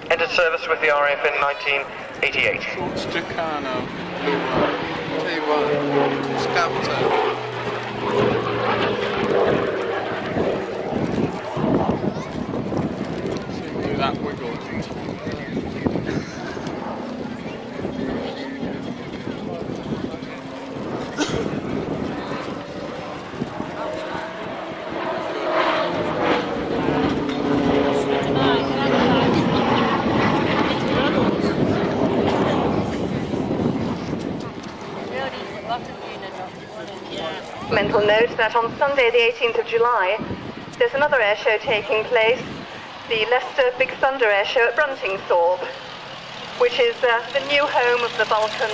entered service with the RAF in 1988. Stricano, blue one. Tell you what, Scouter. See do that wiggle. Mental note that on Sunday the 18th of July there's another airshow taking place, the Leicester Big Thunder Airshow at Bruntingthorpe, which is the new home of the Vulcan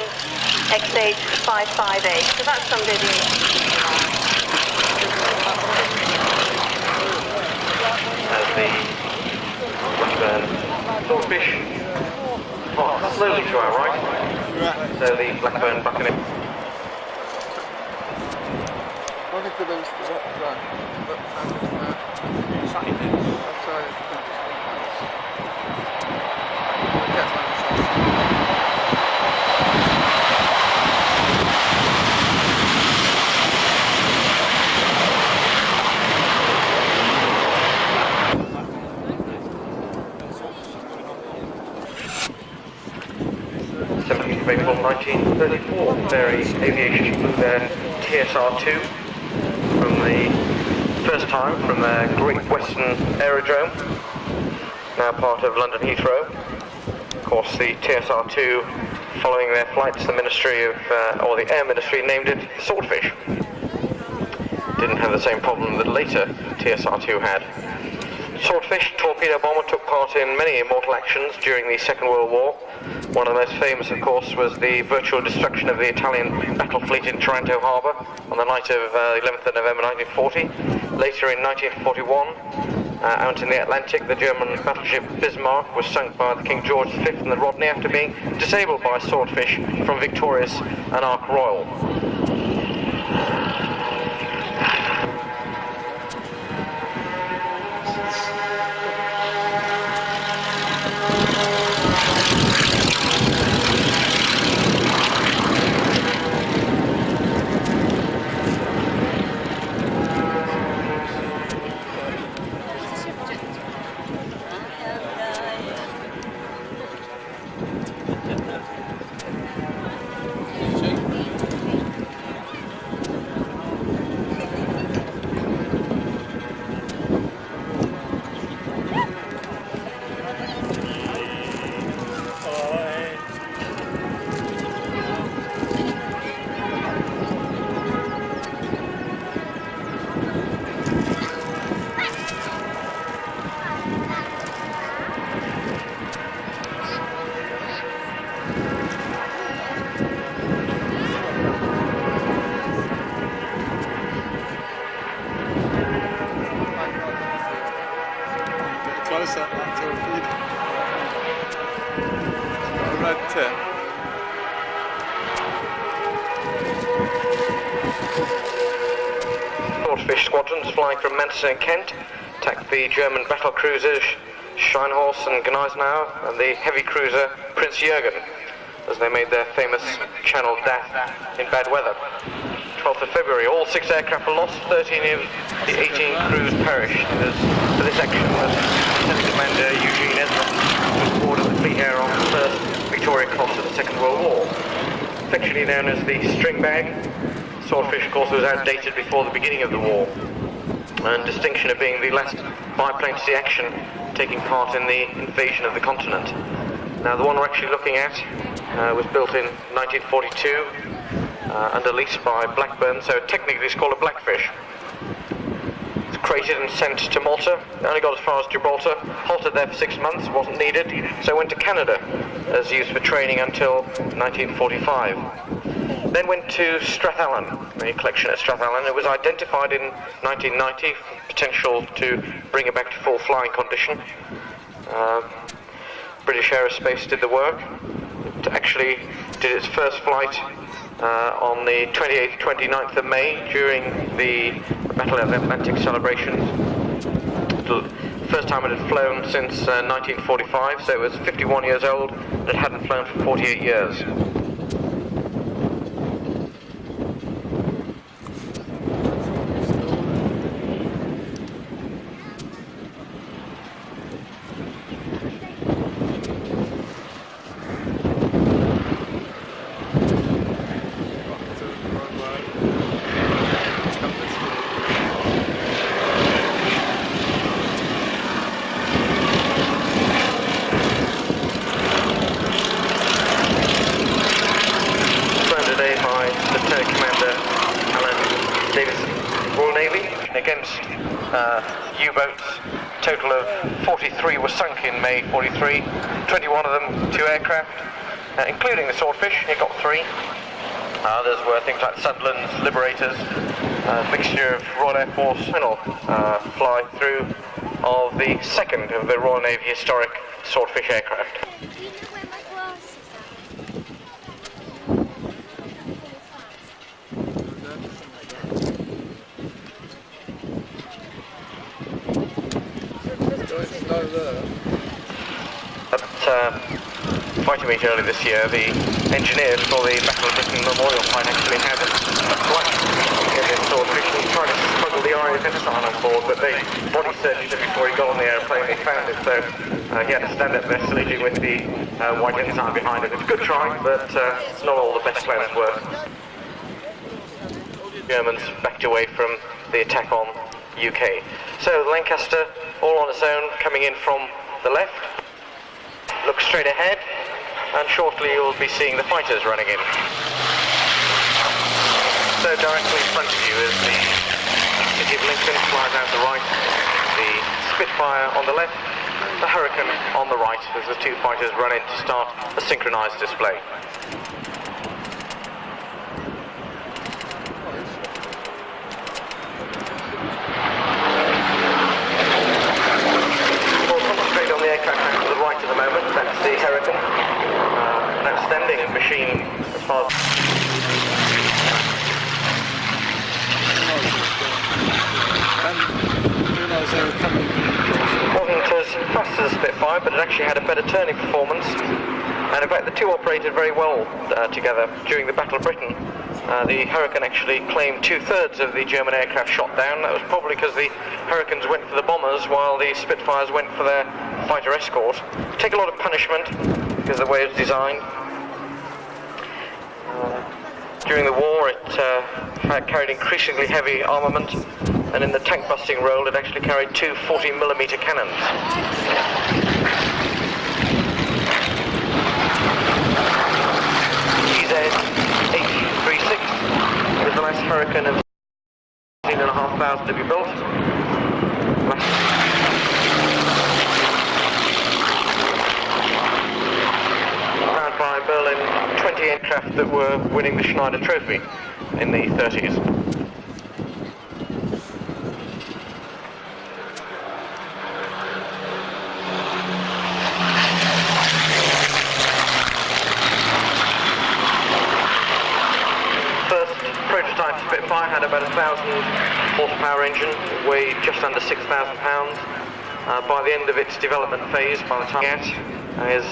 XH558. So that's Sunday the 18th. As the Blackburn Swordfish parks slowly to our right, so the Blackburn Buccaneer. What if it was that run? April 1934, Fairey Aviation flew their TSR-2 from the first time from their Great Western Aerodrome, now part of London Heathrow. Of course, the TSR-2, following their flights, the Ministry of, or the Air Ministry named it Swordfish. Didn't have the same problem that later TSR-2 had. Swordfish torpedo bomber took part in many immortal actions during the Second World War. One of the most famous, of course, was the virtual destruction of the Italian battle fleet in Taranto Harbour on the night of 11th of November 1940. Later in 1941, out in the Atlantic, the German battleship Bismarck was sunk by the King George V and the Rodney after being disabled by Swordfish from Victorious and Ark Royal. Closer, that's all feed. Got a red tip. Swordfish squadrons flying from Manchester and Kent attacked the German battle cruisers Scheinhorst and Gneisenau and the heavy cruiser Prince Jürgen as they made their famous Channel death in bad weather. 12th of February, all 6 aircraft were lost, 13 of the 18 crews perished. For this action, Lieutenant Commander Eugene Ezra was awarded the Fleet Air on the first Victoria Cross of the Second World War. Affectionately known as the string bag, Swordfish, of course, was outdated before the beginning of the war, and distinction of being the last biplane to see action taking part in the invasion of the continent. Now, the one we're actually looking at was built in 1942 under lease by Blackburn, so technically it's called a Blackfish. It's created and sent to Malta, only got as far as Gibraltar, halted there for 6 months, wasn't needed, so went to Canada as used for training until 1945. Then went to Strathallan, the collection at Strathallan. It was identified in 1990 for potential to bring it back to full flying condition. British Aerospace did the work. It actually did its first flight on the 28th, 29th of May during the Battle of Atlantic celebrations. First time it had flown since 1945, so it was 51 years old and it hadn't flown for 48 years. Against U-boats, total of 43 were sunk in May 43, 21 of them 2 aircraft, including the Swordfish. It got 3. Others were things like Sunderlands, Liberators, a mixture of Royal Air Force fly through of the second of the Royal Navy historic Swordfish aircraft. At fighting meet early this year, the engineers for the Battle of Britain Memorial Flight actually had a flash in this Swordfish. He tried to smuggle the RAF sign on board, but they body searched it before he got on the airplane. They found it, so he had to stand up there saluting with the white ensign behind him. It's a good try, but it's not all the best plans work. Germans backed away from the attack on UK. So Lancaster, all on its own, coming in from the left. Look straight ahead, and shortly you'll be seeing the fighters running in. So directly in front of you is the City of Lincoln, flies out the right, the Spitfire on the left, the Hurricane on the right, as the 2 fighters run in to start a synchronized display. At the moment, that's the Hurricane, an outstanding machine as far as... Wasn't as fast as the Spitfire, but it actually had a better turning performance, and in fact the 2 operated very well together during the Battle of Britain. The Hurricane actually claimed 2/3 of the German aircraft shot down. That was probably because the Hurricanes went for the bombers while the Spitfires went for their fighter escort. Take a lot of punishment because of the way it was designed. During the war it carried increasingly heavy armament, and in the tank busting role it actually carried 2 40mm cannons. It was the last Hurricane of 16,500 to be built. Powered by Berlin, 20 aircraft that were winning the Schneider Trophy in the 30s. Spitfire had about 1,000 horsepower engine, weighed just under 6,000 pounds. By the end of its development phase, by the time it is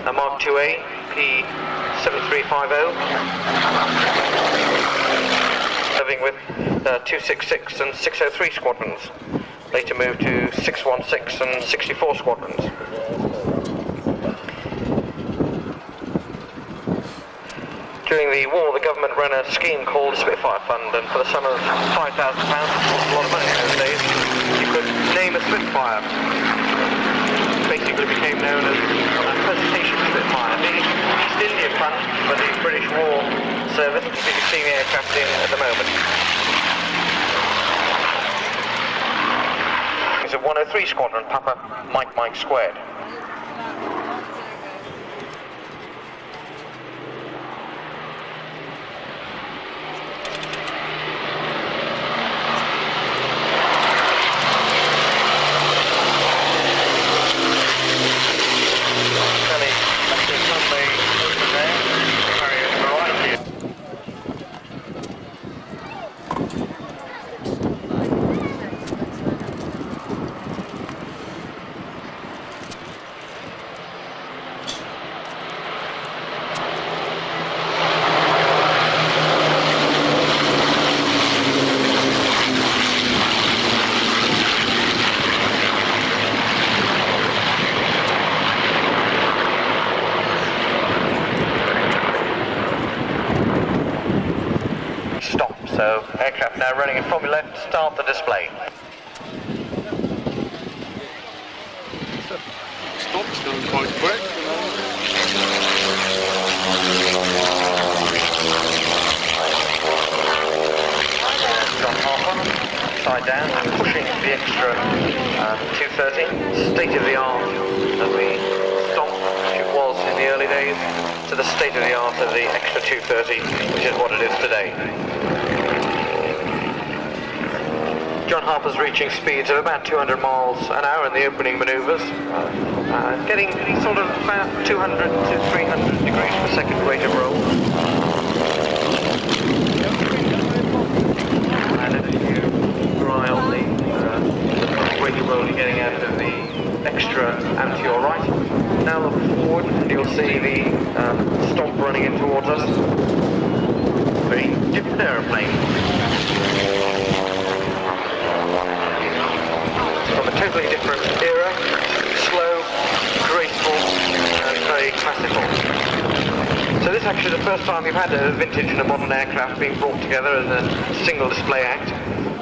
a Mark IIA P7350, serving with 266 and 603 squadrons. Later moved to 616 and 64 squadrons. During the war, the government ran a scheme called the Spitfire Fund, and for the sum of £5,000, which was a lot of money in those days, you could name a Spitfire. It basically became known as a presentation Spitfire. The East India Fund for the British War Service, which you can see the aircraft in at the moment. It's a 103 Squadron, Papa Mike squared. Carrying start the display. Stop's going quite quick. John Harper, upside down, pushing the extra 230, state of the art of the Stomp, which it was in the early days, to the state of the art of the extra 230, which is what it is today. John Harper's reaching speeds of about 200 miles an hour in the opening manoeuvres, getting sort of about 200 to 300 degrees per second rate of roll. And if you rely on the rate of roll you're getting out of the extra and to your right, now look forward and you'll see the Stomp running in towards us. Very different aeroplane. From a totally different era, slow, graceful, and very classical. So this is actually the first time we've had a vintage and a modern aircraft being brought together as a single display act.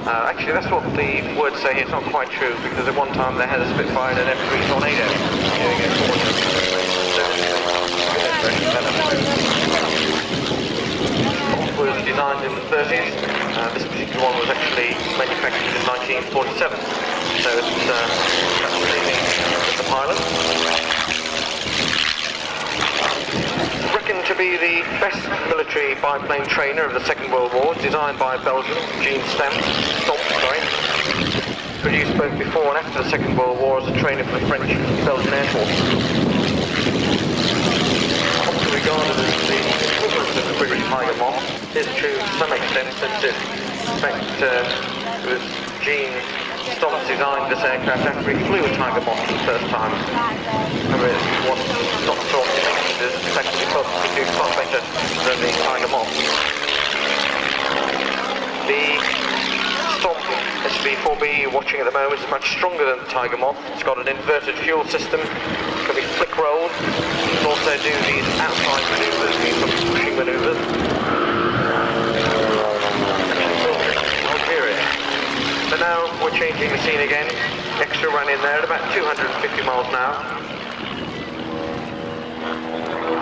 Actually, that's what the words say here. It's not quite true, because at one time they had a Spitfire and an F3 Tornado doing it for them. It was designed in the 30s. This particular one was actually manufactured in 1947. So it's fascinating with the pilot. Reckoned to be the best military biplane trainer of the Second World War, designed by Belgium, Stomp, produced both before and after the Second World War as a trainer for the French and Belgian Air Force. Often regarded as the equivalent of the British Tiger Moth, is true to some extent, since it, in fact, it was Gene Stomp designed this aircraft after he flew a Tiger Moth for the first time. Remember, what's not so often mentioned is the fact that he thought he could do far better than the Tiger Moth. The Stomp SB4B you're watching at the moment is much stronger than the Tiger Moth. It's got an inverted fuel system, can be flick rolled, it can also do these outside manoeuvres, these sort of pushing manoeuvres. So now we're changing the scene again. Extra run in there at about 250 miles an hour.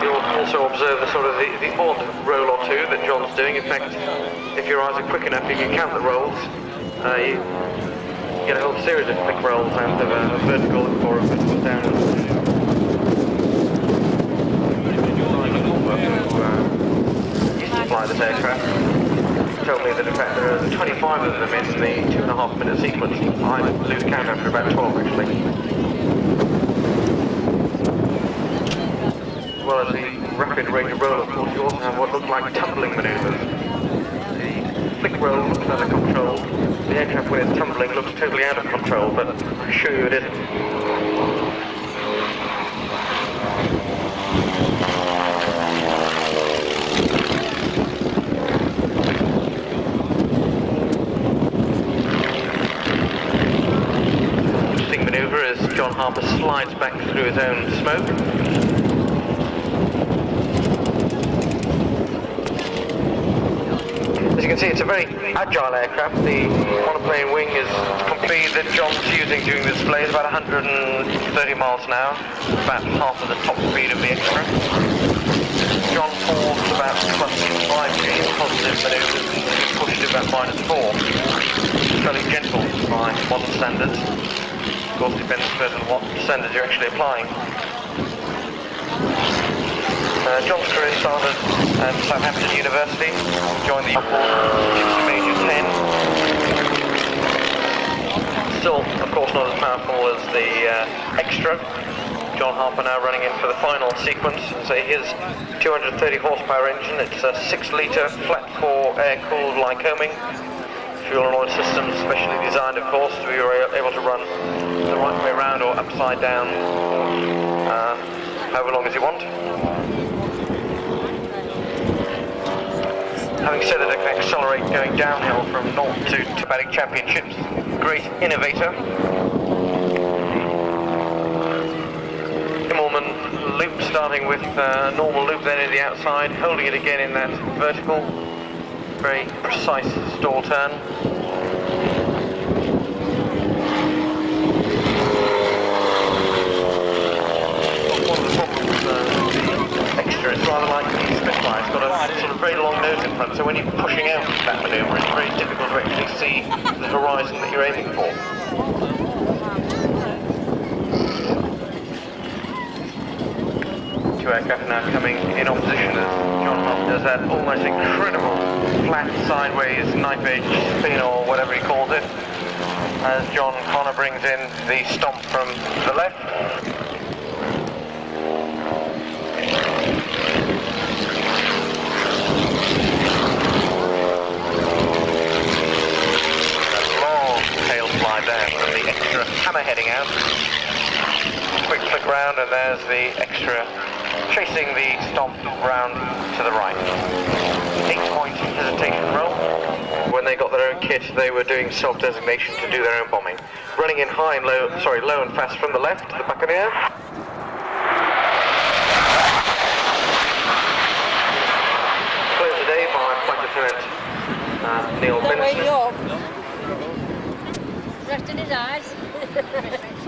You'll also observe the sort of the odd roll or two that John's doing. In fact, if your eyes are quick enough, you can count the rolls. You get a whole series of flick rolls out of a vertical and four of vertical downwards. Used to fly this aircraft. Told me that in fact there are 25 of them in the 2.5 minute sequence. I lose count after about 12 actually. As well as the rapid rate of roll, of course, you also have what look like tumbling manoeuvres. The flick roll looks under control. The aircraft when it's tumbling looks totally out of control, but I assure you it isn't. As John Harper slides back through his own smoke. As you can see, it's a very agile aircraft. The monoplane wing is complete that John's using during the display is about 130 miles an hour, about half of the top speed of the extra. John falls about +5 G positive manoeuvres, pushed to about -4. Fairly gentle by modern standards. Of course, depends on what standards you're actually applying. John's career started at Southampton University, joined the Major 10. Still, of course, not as powerful as the extra. John Harper now running in for the final sequence. So his 230 horsepower engine, it's a 6-litre flat 4 air-cooled Lycoming. Fuel and oil systems specially designed, of course, to be able to run the right way around or upside down, however long as you want. Having said that, it can accelerate going downhill from north to Tabatic Championships. Great innovator. Immelman loop, starting with a normal loop then in the outside, holding it again in that vertical. Very precise stall turn. right, so when you're pushing out of that manoeuvre, it's very difficult to actually see the horizon that you're aiming for. Two aircraft now coming in opposition as John Hunt does that almost incredible flat sideways knife edge spin or whatever he calls it, as John Connor brings in the stomp from the left. And the extra hammer heading out. Quick flick round and there's the extra chasing the stomp round to the right. 8-point hesitation roll. When they got their own kit, they were doing self-designation to do their own bombing. Running in high and low, low and fast from the left, the Buccaneer. Cleared today by Flight Lieutenant Neil Benson. Resting his eyes.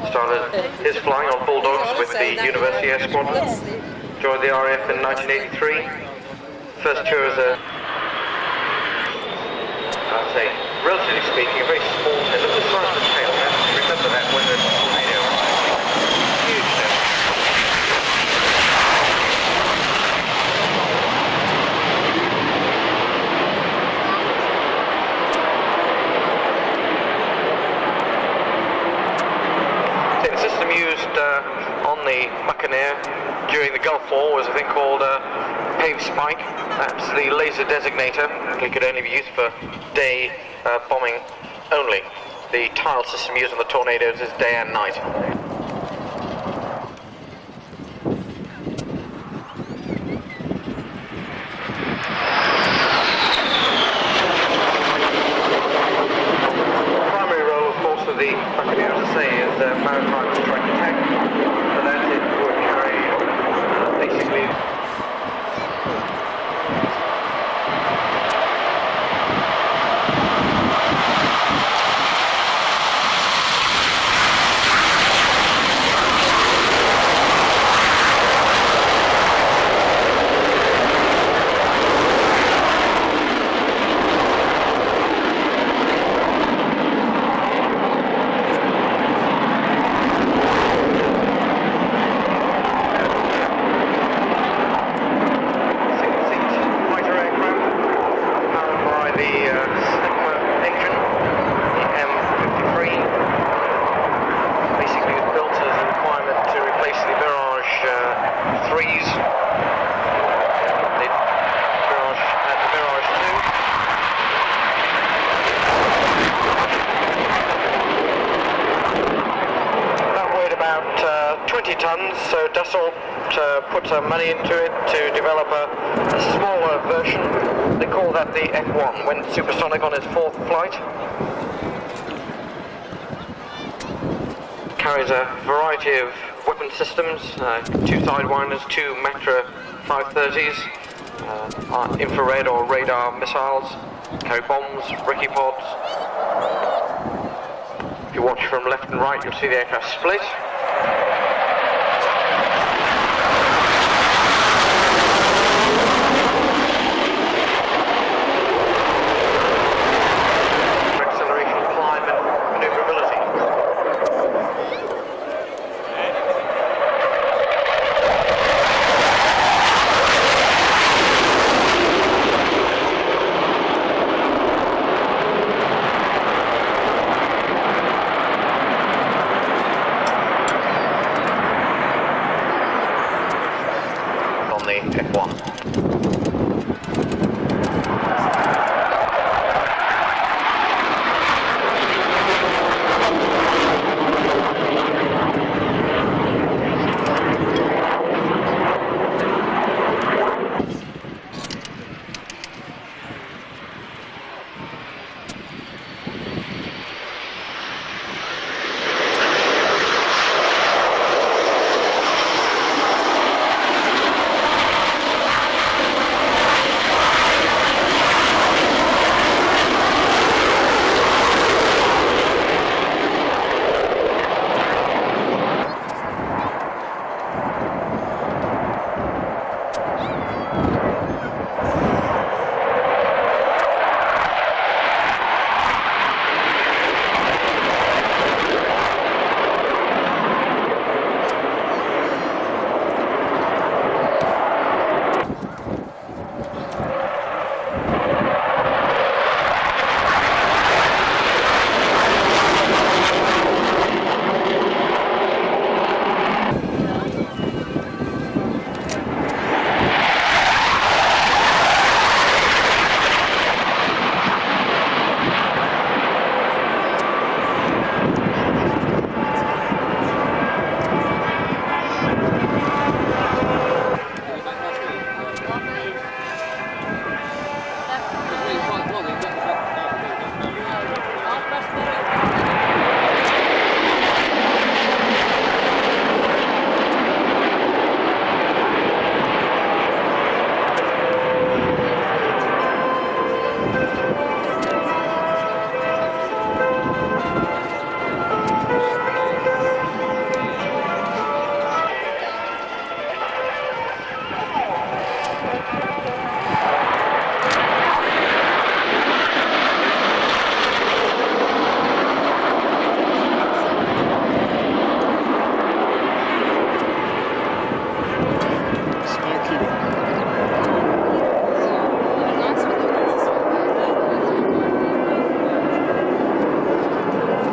Started his flying on Bulldogs with the University Air Squadron. Joined the RAF in 1983. First tour as a, I'd say, relatively speaking, a very small tail. Look at the size of the tail. Remember that when the tornado arrived. Huge tail. Used on the Buccaneer during the Gulf War was a thing called paved spike. That's the laser designator. It could only be used for day bombing only. The tile system used on the Tornadoes is day and night. Primary role, of course, of the Buccaneer, as I say, is maritime strike attack. So that's it, would carry basically. So Dassault put some money into it to develop a smaller version. They call that the F1, went supersonic on its 4th flight. Carries a variety of weapon systems, 2 Sidewinders, 2 Matra 530s, infrared or radar missiles, carry bombs, Ricky pods. If you watch from left and right, you'll see the aircraft split.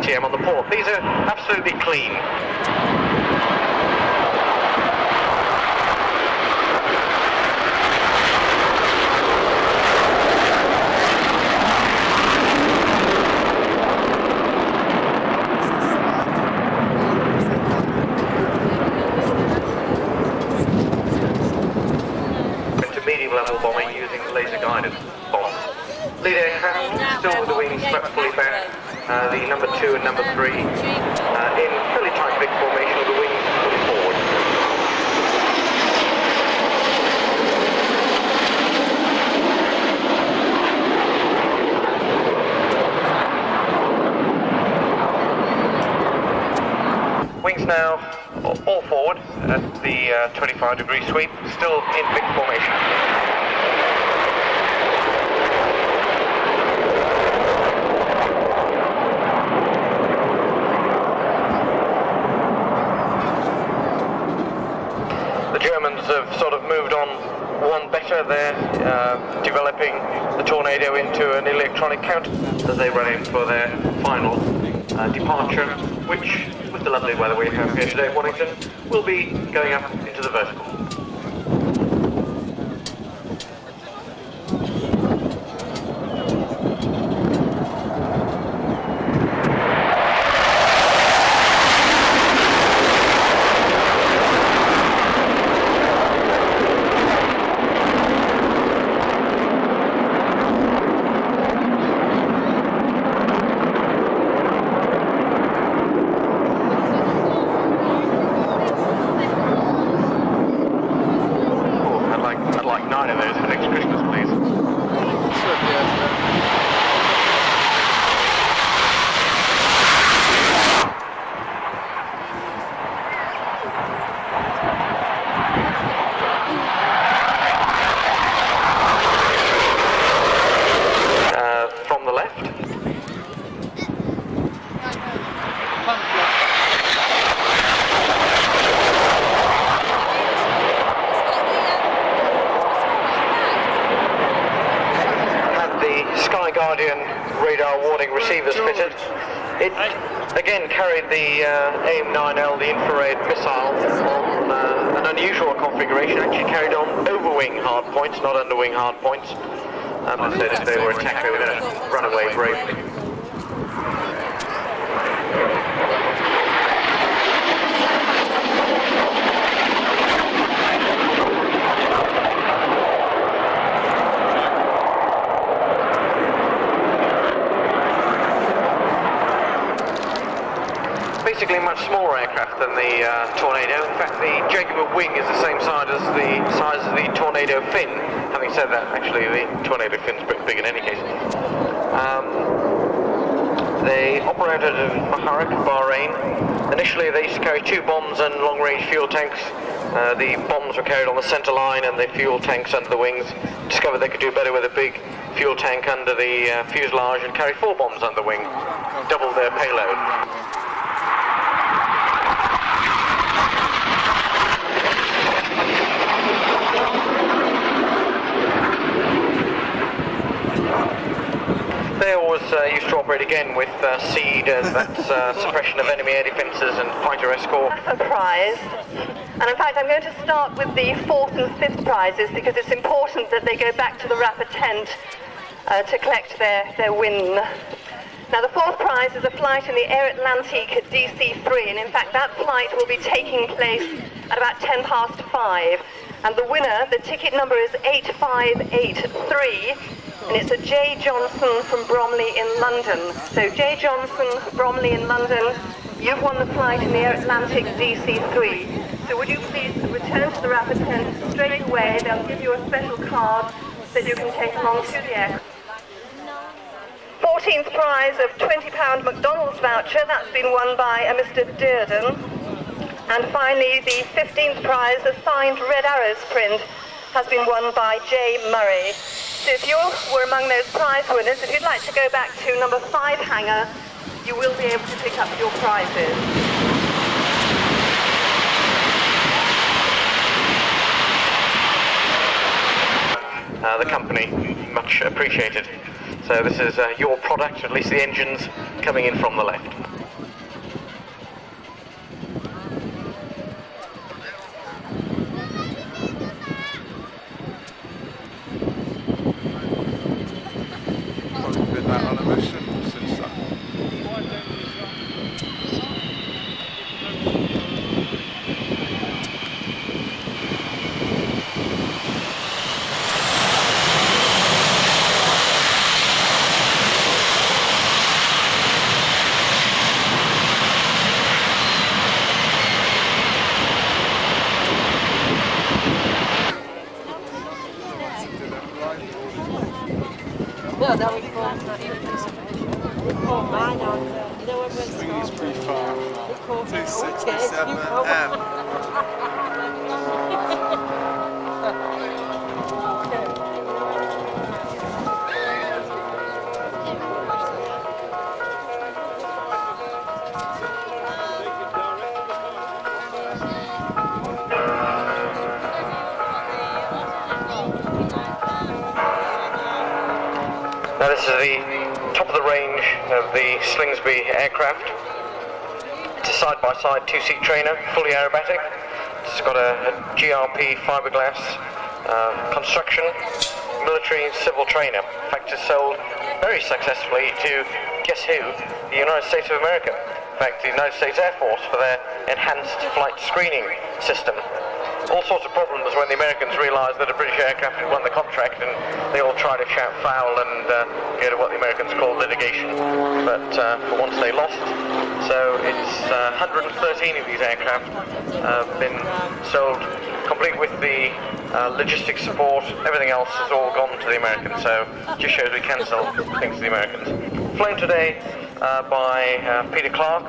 ATM on the port. These are absolutely clean. Medium level bombing using laser guided bombs. Lead aircraft still with the wings swept fully back, the number 2 and number 3 in fairly tight Vic formation with the wings fully forward. Wings now all forward at the 25-degree sweep, still in Vic formation. The Germans have sort of moved on one better. They're developing the Tornado into an electronic count as they run in for their final departure, which, with the lovely weather we have here today at Waddington, will be going up into the vertical. I'd like 9 of those for next Christmas, please. From the left. Sky Guardian radar warning receivers fitted. It again carried the AIM-9L, the infrared missile, on an unusual configuration. Actually carried on overwing hard points, not underwing hard points. I said if they were attacked, they would run away bravely. Basically a much smaller aircraft than the Tornado. In fact, the Jaguar wing is the same size as the Tornado fin. Having said that, actually the Tornado fin's pretty big in any case. They operated in Maharak, Bahrain. Initially they used to carry 2 bombs and long-range fuel tanks. The bombs were carried on the centre line and the fuel tanks under the wings. Discovered they could do better with a big fuel tank under the fuselage and carry 4 bombs under the wing. Double their payload. They always used to operate again with SEED, that's suppression of enemy air defences and fighter escort. Prize. And in fact, I'm going to start with the 4th and 5th prizes because it's important that they go back to the RAF tent to collect their win. Now, the 4th prize is a flight in the Air Atlantique DC-3, and in fact, that flight will be taking place at about 5:10. And the winner, the ticket number is 8583. And it's a J. Johnson from Bromley in London. So J. Johnson, Bromley in London, you've won the flight in the Air Atlantic DC-3. So would you please return to the RAF tent straight away? They'll give you a special card that you can take along to the aircraft. 14th prize of £20 McDonald's voucher, that's been won by a Mr. Dearden. And finally, the 15th prize, a signed Red Arrows print, has been won by J. Murray. So if you were among those prize winners, if you'd like to go back to number 5 hangar, you will be able to pick up your prizes. The company, much appreciated. So this is your product, at least the engines, coming in from the left. Slingsbury Farm, 267M. Now this is the top of the range of the Slingsbury aircraft. It's a side-by-side two-seat trainer, fully aerobatic. It's got a GRP fiberglass construction, military civil trainer. In fact, it's sold very successfully to, guess who? The United States of America. In fact, the United States Air Force for their enhanced flight screening system. All sorts of problems when the Americans realised that a British aircraft had won the contract, and they all tried to shout foul and go to what the Americans call litigation. But for once they lost. So it's 113 of these aircraft have been sold, complete with the logistics support. Everything else has all gone to the Americans. So it just shows we can sell things to the Americans. Flown today by Peter Clark.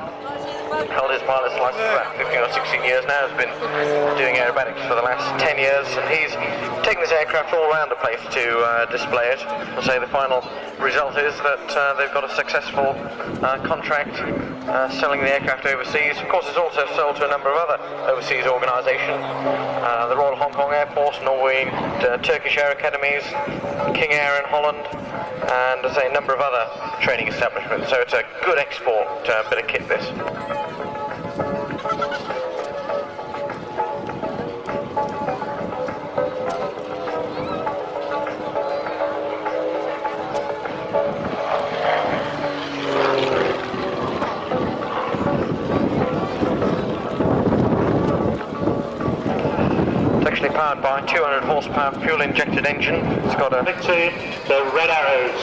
Held his pilot's license for about 15 or 16 years now, has been doing aerobatics for the last 10 years, and he's taken this aircraft all around the place to display it. I'll say the final result is that they've got a successful contract selling the aircraft overseas. Of course, it's also sold to a number of other overseas organisations, the Royal Hong Kong Air Force, Norwegian, Turkish Air Academies, King Air in Holland, and as I say, a number of other training establishments. So it's a good export bit of kit, this. It's actually powered by a 200 horsepower fuel injected engine. It's got a Big team, the Red Arrows.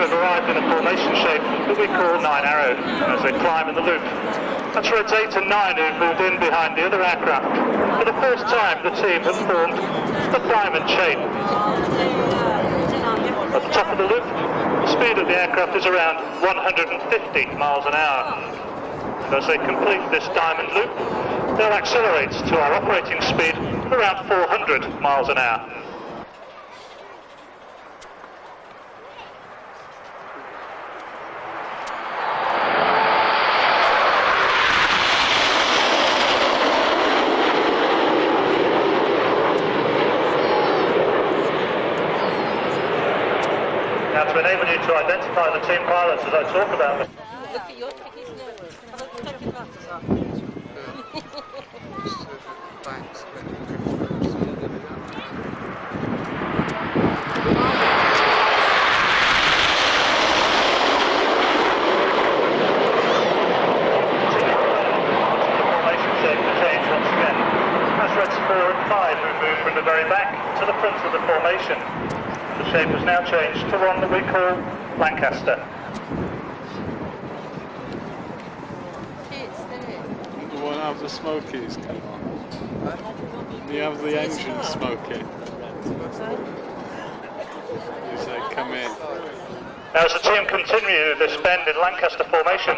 Arrived in a formation shape that we call 9 Arrow as they climb in the loop. That's Reds 8 and 9 who've moved in behind the other aircraft. For the first time, the team have formed the diamond shape. At the top of the loop, the speed of the aircraft is around 150 miles an hour. And as they complete this diamond loop, they'll accelerate to our operating speed of around 400 miles an hour. To enable you to identify the team pilots as I talk about them. Look at your tickets now. Take your glasses off. Formation shape to change once again. That's Reds 4 and 5 who move from the very back to the front of the formation. The shape has now changed to one that we call Lancaster. The one have the smokies come on. You have the engine smoky. As they come in. Now as the team continue this bend in Lancaster formation,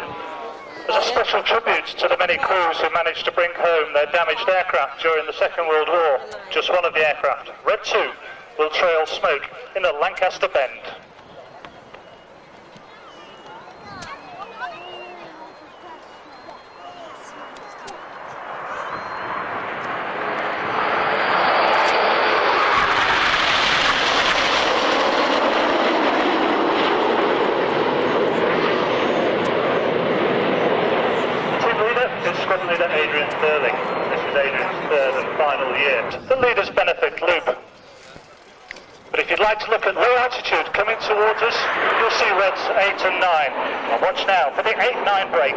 as a special tribute to the many crews who managed to bring home their damaged aircraft during the Second World War, just one of the aircraft, Red 2, will trail smoke in the Lancaster Bend. Team leader is squadron leader Adrian Sterling. This is Adrian's third and final year. The leaders benefit loop. But if you'd like to look at low altitude coming towards us, you'll see Reds 8 and 9. And watch now for the 8-9 break.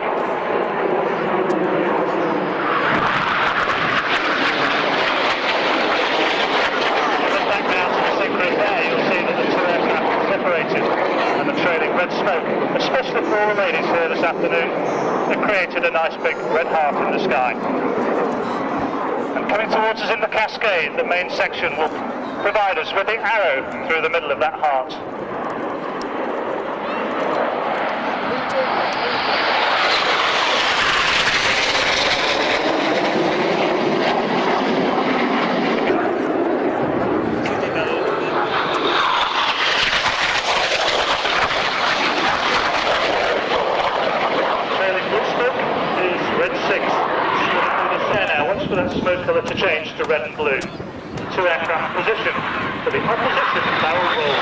Look back now to the synchronous air, you'll see that the two aircraft are separated and the trailing red smoke, especially for all the ladies here this afternoon, have created a nice big red heart in the sky. coming towards us in the cascade, the main section will provide us with the arrow through the middle of that heart. For that smoke colour to change to red and blue. 2 aircraft position for the opposition barrel roll.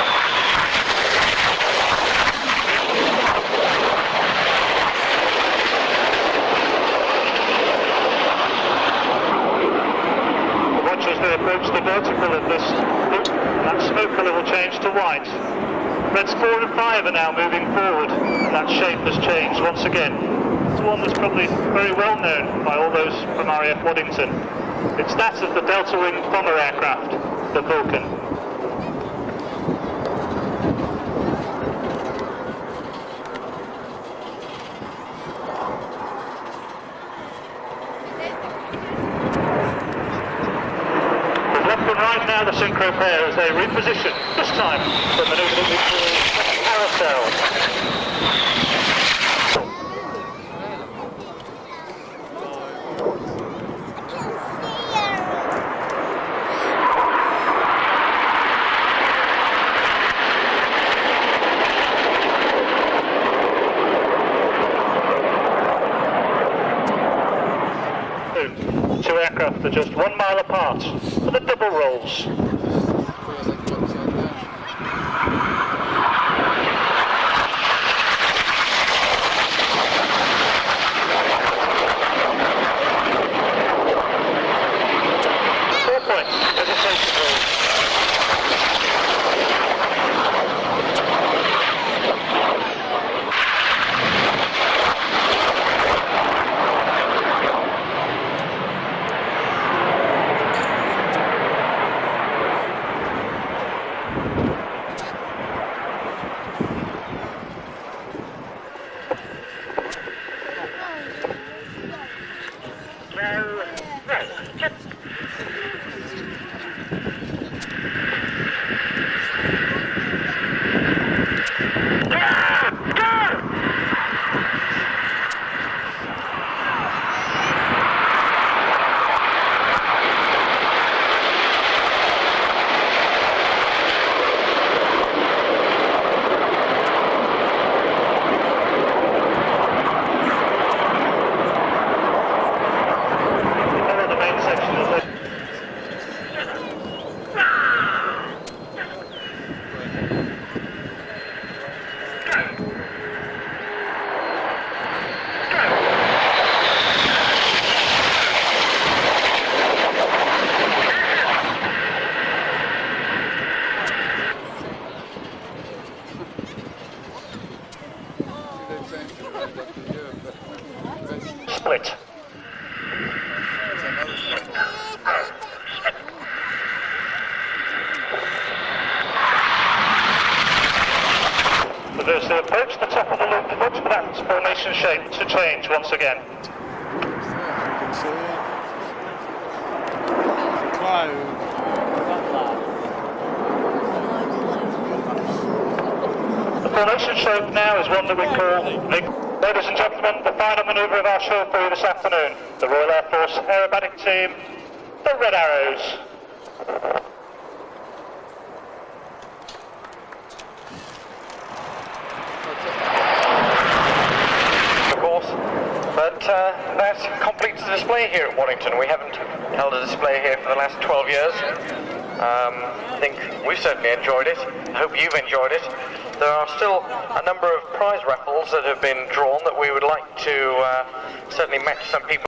Watch as they approach the vertical of this loop, that smoke colour will change to white. Reds 4 and 5 are now moving forward. That shape has changed once again. It's one that's probably very well known by all those from RAF Waddington. It's that of the Delta Wing bomber aircraft, the Vulcan. With left and right now the synchro pair as they reposition, this time for a manoeuvre that we call carousel. Two aircraft are just 1 mile apart for the double rolls. 4 points, hesitation rolls. Split. As they approach the top of the loop, watch for that formation shape to change once again. The formation shape now is one that we call Vic. Ladies and gentlemen, the final manoeuvre of our show for you this afternoon, the Royal Air Force aerobatic team, the Red Arrows. Of course, but that completes the display here at Waddington. We haven't held a display here for the last 12 years. I think we've certainly enjoyed it. I hope you've enjoyed it. There are still a number of prize raffles that have been drawn that we would like to certainly match some people.